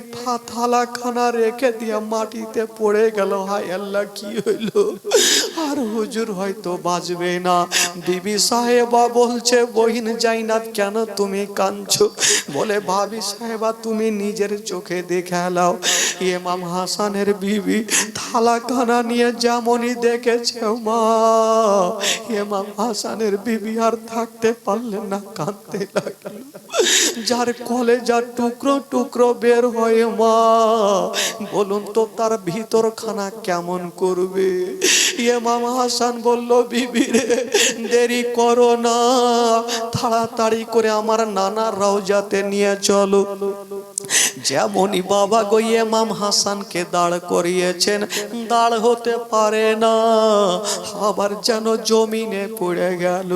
থালা খানা রেখে দিয়ে মাটিতে পড়ে গেল। হায় আল্লাহ, কি হইলো? আর হুজুর হয়তো বাঁচবে না। বিবি সাহেবা বলছে, বহিন জাইনাব কেন তুমি কাঁদছো? বলে, ভাবি সাহেবা তুমি নিজের চোখে দেখে নাও, ইমাম হাসানের বিবি থালা খানা নিয়ে যেমনই দেখেছে মা, ইমাম হাসানের বিবি আর থাকতে পারলেন না, কাঁদতে লাগলো। যার কলেজার টুকরো টুকরো বের হয় মা, বলুন তো তার ভিতর খানা কেমন করবে? ইমাম হাসান বলল, বিবি রে দেরি করো না, তাড়াতাড়ি করে আমার নানার রওজাতে নিয়ে চলো। যেমনই বাবা গো ইমাম হাসানকে দাঁড় করিয়েছেন, দাঁড় হতে পারে না, আবার যেন জমিনে পড়ে গেল।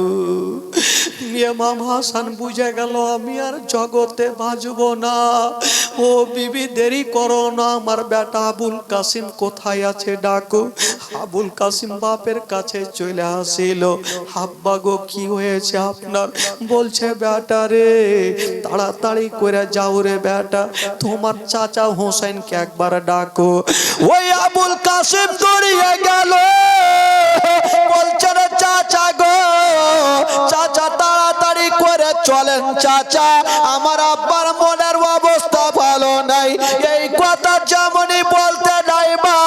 ইমাম হাসান বুঝে গেল আমি আর জগতে বাঁচব না। ও বিবি দেরি করো না, আমার বেটা আবুল কাসিম কোথায় আছে ডাকো। আবুল কাসিম বাপের কাছে চলে আসিল। আব্বা গো কি হয়েছে আপনার? বলছে, বেটা রে তাড়াতাড়ি করে যাও রে বেটা, তোমার চাচা হোসেনকে একবার ডাকো। ওই আবুল কাসিম দৌড়িয়ে গেল, বলছে রে চাচা গো, চাচা তাড়াতাড়ি করে চলেন চাচা, আমার আব্বার মনের অবস্থা ভালো নাই। এই কথা যেমনই বলতে নাই মা,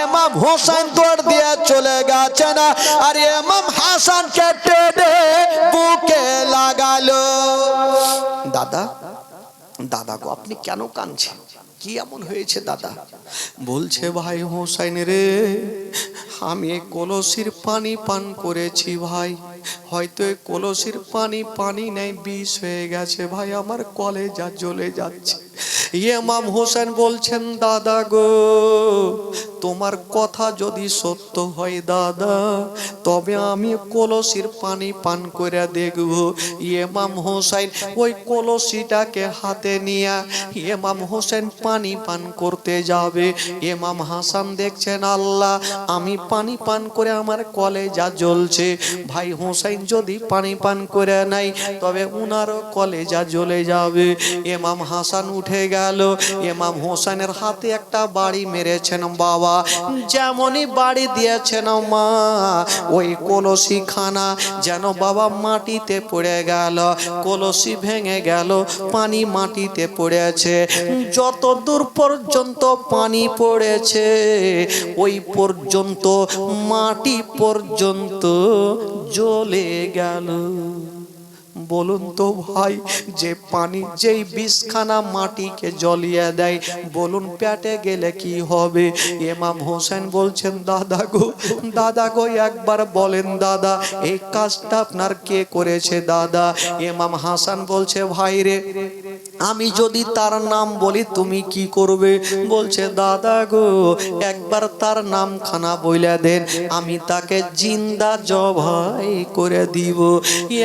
ইমাম হোসেন দৌড় দিয়ে চলে গেছে না, আর ইমাম হাসানকে টেনে বুকে লাগালো। দাদা, দাদা গো আপনি কেন কাঁদছেন? কি এমন হয়েছে দাদা? বলছে, ভাই হোসেন রে, আমি এই কলসির পানি পান করেছি ভাই, হয়তো এই কলসির পানি নেই, বিষ হয়ে গেছে ভাই, আমার কলেজা জ্বলে যাচ্ছে। ইমাম হোসেন বলছেন, দাদা গো তোমার কথা যদি সত্য হয় দাদা, তবে আমি কলসির পানি পান করে দেখব। ইমাম হোসেন ওই কলসিটাকে হাতে নিয়ে ইমাম হোসেন পানি পান করতে যাবে। ইমাম হাসান দেখছেন, আল্লাহ আমি পানি পান করে আমার কলেজা জ্বলছে, ভাই হোসেন যদি পানি পান করে নাই তবে উনারও কলেজা জ্বলে যাবে। ইমাম হাসান উঠে গেল, ইমাম হোসেনের হাতে একটা বাড়ি মেরেছেন বাবা, যেমনই বাড়ি দিয়েছেন মা, ওই কলসি খানা যেন বাবা মাটিতে পড়ে গেল, কলসি ভেঙে গেল, পানি মাটিতে পড়েছে। যত দূর পর্যন্ত পানি পড়েছে ওই পর্যন্ত মাটি পর্যন্ত জ্বলে গেল। বলুন তো ভাই, যে পানি যেই বিষখানা মাটিকে জ্বলিয়ে দেয়, বলুন পেটে গেলে কি হবে? ইমাম হোসেন বলছেন, দাদা গো একবার বলেন দাদা, এই কাজটা আপনার কে করেছে দাদা? ইমাম হাসান বলছে, ভাই রে আমি যদি তার নাম বলি তুমি কি করবে? বলছে, দাদা গো একবার তার নাম খানা বইলা দেন, আমি তাকে জিন্দা জবাই করে দিব।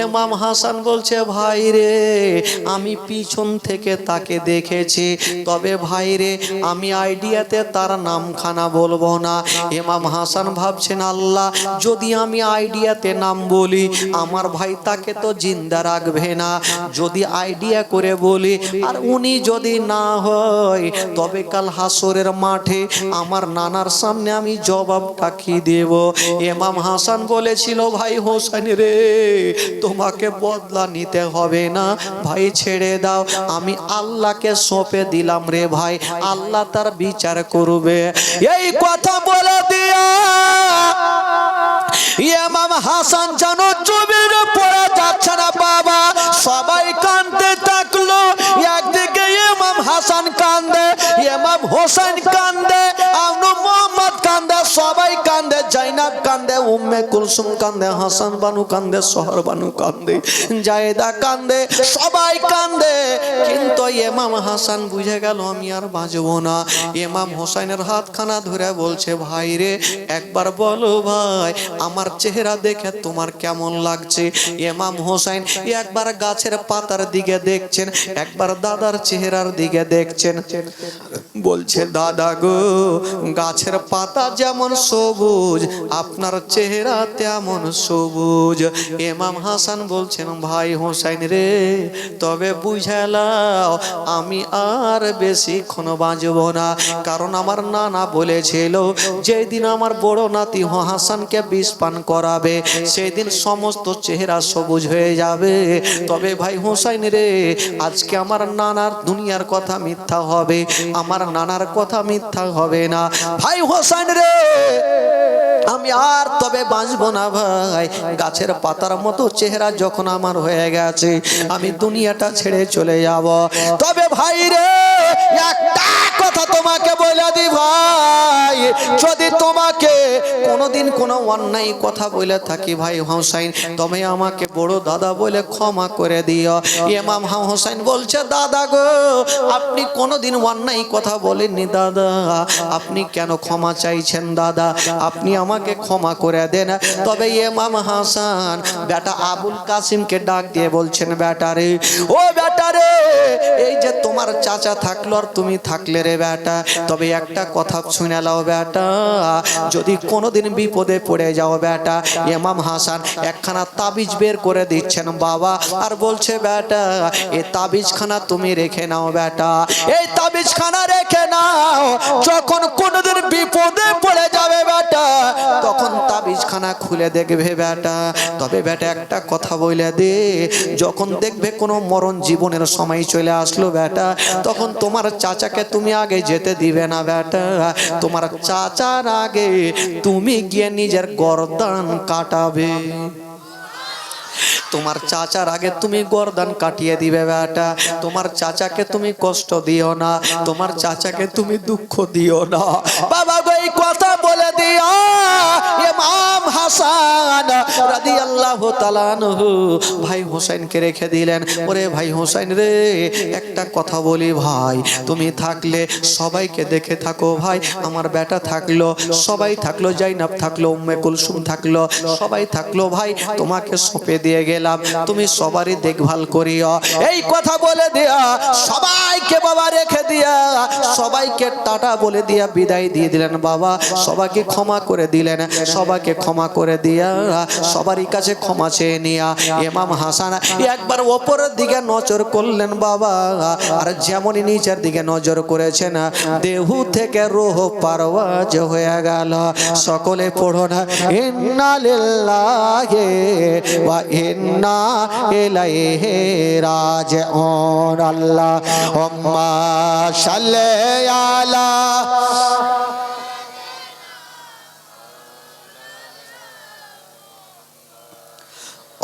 ইমাম হাসান বলছে, ভাই রে আমি পিছন থেকে তাকে দেখেছি, তবে ভাই রে আমি আইডিয়াতে তার নাম খানা বলবো না। ইমাম হাসান ভাবছেন, আল্লাহ যদি আমি আইডিয়াতে নাম বলি আমার ভাই তাকে তো জিন্দা রাখবে না, যদি আইডিয়া করে বলি আর উনি যদি না হয় তবে কাল হাসরের মাঠে আমার নানার সামনে আমি জবাবটা কি দেব? ইমাম হাসান বলেছিল, ভাই হোসেন রে তোমাকে বদলা নিতে হবে না ভাই, ছেড়ে দাও, আমি আল্লাহকে সঁপে দিলাম রে ভাই, আল্লাহ তার বিচার করবে। এই কথা বলে দিয়া ইমাম হাসান যেন জমির পড়ে যাচ্ছে না বাবা, সবাই কাঁদতে থাকলো। একদিকে ইমাম হাসান কান্দে, ইমাম হোসেন কান্দে, আনু মোহাম্মদ কান্দে, সবাই কান্দে, জাইনাব কান্দে, উম্মে কুলসুম কান্দে, হাসান বানু কান্দে, সোহর বানু কান্দে, জায়েদা কান্দে, সবাই কান্দে। কিন্তু ইমাম হাসান বুঝে গেল আমি আর বাঁচবো না। ইমাম হোসেনের হাতখানা ধরে বলছে, ভাই রে একবার বলো ভাই আমার চেহারা দেখে তোমার কেমন লাগছে? ইমাম হোসেন একবার গাছের পাতার দিকে দেখছেন, একবার দাদার চেহারার দিকে দেখছেন। বলছে, দাদা গো গাছের পাতা যেমন সবুজ আপনার চেহারা তেমন সবুজ। ইমাম হাসান বলছেন ভাই হোসেন রে, তবে বুঝালাও আমি আর বেশিক্ষণ বাঁচব না, কারণ আমার নানা বলেছিল যেদিন আমার বড় নাতি হাসানকে বিষ পান করাবে সেই দিন সমস্ত চেহারা সবুজ হয়ে যাবে। তবে ভাই হোসেন রে, আজকে আমার নানার দুনিয়ার কথা মিথ্যা হবে, আমার নানার কথা মিথ্যা হবে না। ভাই হোসেন রে, আমি আর তবে বাঁচবো না ভাই, গাছের পাতার মতো চেহারা যখন আমার হয়ে গেছে আমি দুনিয়াটা ছেড়ে চলে যাব। তবে ভাই রে, একটা কথা তোমাকে বলে দি ভাই, যদি তোমাকে কোনোদিন কোনো অন্যায় কথা বলে থাকি ভাই হোসেন, তবে আমাকে বড় দাদা বলে ক্ষমা করে দিও। ইমাম হোসেন বলছে দাদা গো, আপনি কোনোদিন অন্যায় কথা বলেননি দাদা, আপনি কেন ক্ষমা চাইছেন দাদা, আপনি আমাকে ক্ষমা করে দেন। তবে ইমাম হাসান বেটা আবুল কাসিমকে ডাক দিয়ে বলছেন বেটা রে, ও বেটা রে, এই যে তোমার চাচা থাকলো আর তুমি থাকলে রে বেটা, তবে একটা কথা শুনে নাও বেটা, যদি কোনোদিন বিপদে পড়ে যাও বেটা, ইমাম হাসান একখানা তাবিজ বের করে দিচ্ছেন বাবা, আর বলছে বেটা এই তাবিজখানা তুমি রেখে নাও বেটা, এই তাবিজখানা রেখে নাও, যখন কোনোদিন বিপদে পড়ে যাবে বেটা তখন তাবিজখানা খুলে দেখবে বেটা। তবে বেটা একটা কথা বলে দে, যখন দেখবে কোনো মরণ জীবনের সময় চলে আসলো বেটা, তখন তোমার চাচাকে তুমি আগে যেতে দিবে না বেটা, তোমার চাচার আগে তুমি গিয়ে নিজের গর্দান কাটাবে, তোমার চাচার আগে তুমি গর্দান কাটিয়ে দিবে বেটা। তোমার চাচাকে তুমি কষ্ট দিও না, তোমার চাচাকে তুমি দুঃখ দিও না বাবা গো, এই কথা বলে দিও। ইমাম হাসান রাদিয়াল্লাহু তাআলা আনহু ভাই হোসেনকে রেখে দিলেন। ওরে ভাই হোসেন রে, একটা কথা বলি ভাই, তুমি থাকলে সবাইকে দেখে থাকো ভাই, আমার বেটা থাকলো, সবাই থাকলো, জাইনাব থাকলো, উম্মে কুলসুম থাকলো, সবাই থাকলো ভাই, তোমাকে সঁপে দিয়ে গেলাম, তুমি সবারই দেখভাল করিও। এই কথা বলে দিয়া সবাইকে বাবা রেখে দিয়া সবাইকে টাটা বলে দিয়া বিদায় দিয়ে দিলেন বাবা, সবাইকে ক্ষমা করে দিলেন, সবাইকে ক্ষমা করে দিয়া সবারই কাছে ক্ষমা চেয়ে নিয়া ইমাম হাসান একবার ওপরের দিকে নজর করলেন বাবা, আর যেমনই নিচের দিকে নজর করেছেন দেহু থেকে রূহ পারওয়াজ হয়ে গেল। সকলে পড়ো না, ইন্না লিল্লাহি ওয়া ইন্না ইলাইহি রাজিউন। আল্লাহুম্মা সাল্লি আলা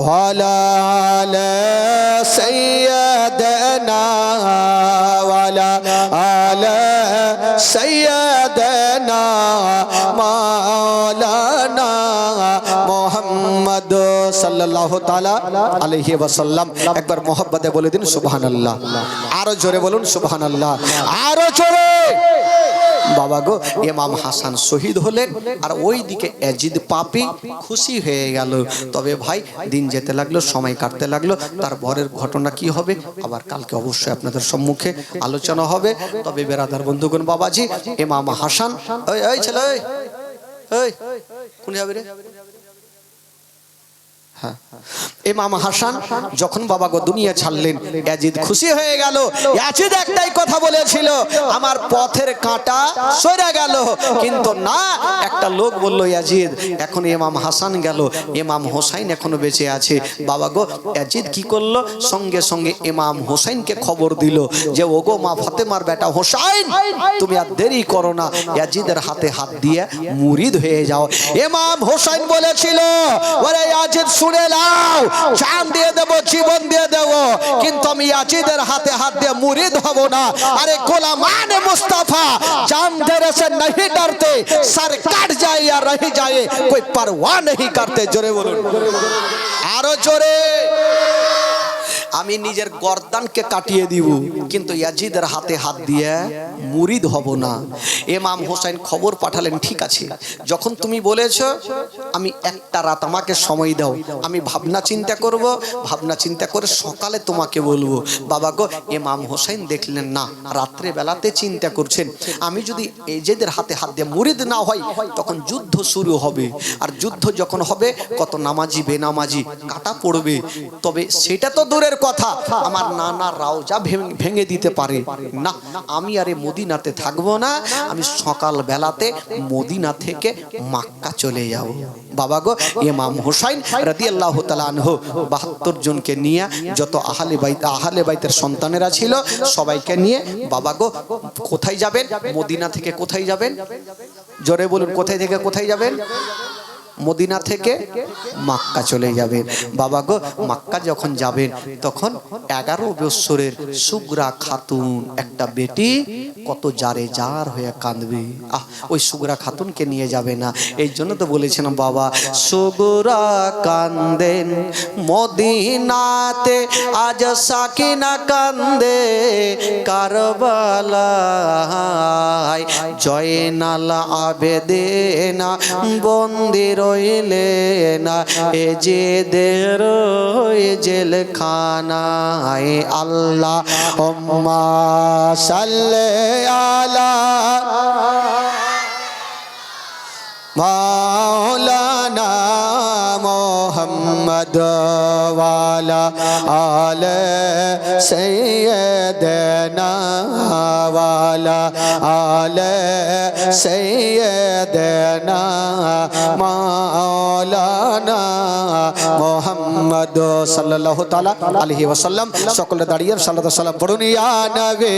ওয়ালা আলা সাইয়্যিদিনা ওয়ালা আলা সাইয়্যিদিনা মাওলানা মুহাম্মদ সাল্লাল্লাহু তাআলা আলাইহি ওয়াসাল্লাম। একবার মোহাব্বতে বলে দিন সুবহানাল্লাহ, আরো জোরে বলুন সুবহানাল্লাহ, আরো জোরে। বাবা গো, ইমাম হাসান শহীদ হলেন, আর ওই দিকে ইয়াজিদ পাপী খুশি হয়ে গেল। তবে ভাই দিন যেতে লাগলো, সময় কাটতে লাগলো, তার পরের ঘটনা কি হবে আবার কালকে অবশ্যই আপনাদের সম্মুখে আলোচনা হবে। তবে বেরাদার বন্ধুগণ বাবাজি, ইমাম হাসান এই ছেলে এই কোন যাবে রে, ইমাম হাসান যখন বাবা গো দুনিয়া ছাড়লেন, ইয়াজিদ খুশি হয়ে গেল। ইয়াজিদ একটাই কথা বলেছিল, আমার পথের কাঁটা সরে গেল, কিন্তু না, একটা লোক বলল ইয়াজিদ এখন ইমাম হাসান গেল, ইমাম হোসেন এখনো বেঁচে আছে। বাবা গো ইয়াজিদ কি করলো, সঙ্গে সঙ্গে ইমাম হোসেনকে খবর দিল যে ওগো মা ফাতেমার বেটা হোসেন, তুমি আর দেরি করো না, ইয়াজিদের হাতে হাত দিয়ে মুরিদ হয়ে যাও। ইমাম হোসেন বলেছিল, ওরে ইয়াজিদ শুনে নাও, জান দিয়ে দেব, জীবন দিয়ে দেব, কিন্তু আমি ইয়াজিদের হাতে হাত দিয়ে মুরিদ হব না। আরে গোলামানে মুস্তাফা জান देने से नहीं डरते, सर कट जाए या रह जाए कोई परवाह नहीं करते। जोरे बोलूं, आरो जोरे। আমি নিজের গর্দানকে কাটিয়ে দিব, কিন্তু ইয়াজিদের হাতে হাত দিয়ে মুরিদ হব না। ইমাম হোসেন খবর পাঠালেন, ঠিক আছে, যখন তুমি বলেছো আমি একটা রাত আমাকে সময় দাও, আমি ভাবনা চিন্তা করব, ভাবনা চিন্তা করে সকালে তোমাকে বলবো। বাবা গো, ইমাম হোসেন দেখলেন না, রাত্রে বেলাতে চিন্তা করছেন, আমি যদি এজেদের হাতে হাত দিয়ে মুরিদ না হয় তখন যুদ্ধ শুরু হবে, আর যুদ্ধ যখন হবে কত নামাজি বেনামাজি কাটা পড়বে, তবে সেটা তো দূরের কথা, আমার নানা রাওজা ভেঙে দিতে পারে না। আমি আরে মদিনাতে থাকবো না, আমি সকাল বেলাতে মদিনা থেকে মক্কা চলে যাব। বাবা গো, ইমাম হোসেন রাদিয়াল্লাহু তাআলা আনহু 72 জনকে নিয়ে, যত আহলে বাইতের সন্তানেরা ছিল সবাইকে নিয়ে বাবা গো কোথায় যাবেন? মদিনা থেকে কোথায় যাবেন? জোরে বলুন, কোথায় থেকে কোথায় যাবেন? মদিনা থেকে মক্কা চলে যাবেন। বাবা গো, মক্কা যখন যাবেন তখন 11 বছরের সুগরা খাতুন একটা বেটি কত জারে জার হয়ে কাঁদবে। ওই সুগরা খাতুনকে নিয়ে যাবে না, এই জন্য তো বলেছিলাম বাবা, সুগরা কান্দেন মদিনাতে, আজ সাকিনা কান্দে কারবালায়, জয়নাল আবেদিনা বন্দির রইলে না এ যে দের জেলখানায়। আল্লাহ উম্মা সাল্লি আলা মাওলানা মুহাম্মদ ওয়ালা আলে সাইয়্যিদিনা ওয়ালা আলে সাইয়্যিদিনা মাওলানা মুহাম্মদ সাল্লাল্লাহু তাআলা আলাইহি ওয়াসাল্লাম। সকলে দাঁড়িয়ে সাল্লাল্লাহু আলাইহি ওয়াসাল্লাম পড়ুন, ইয়া নবী।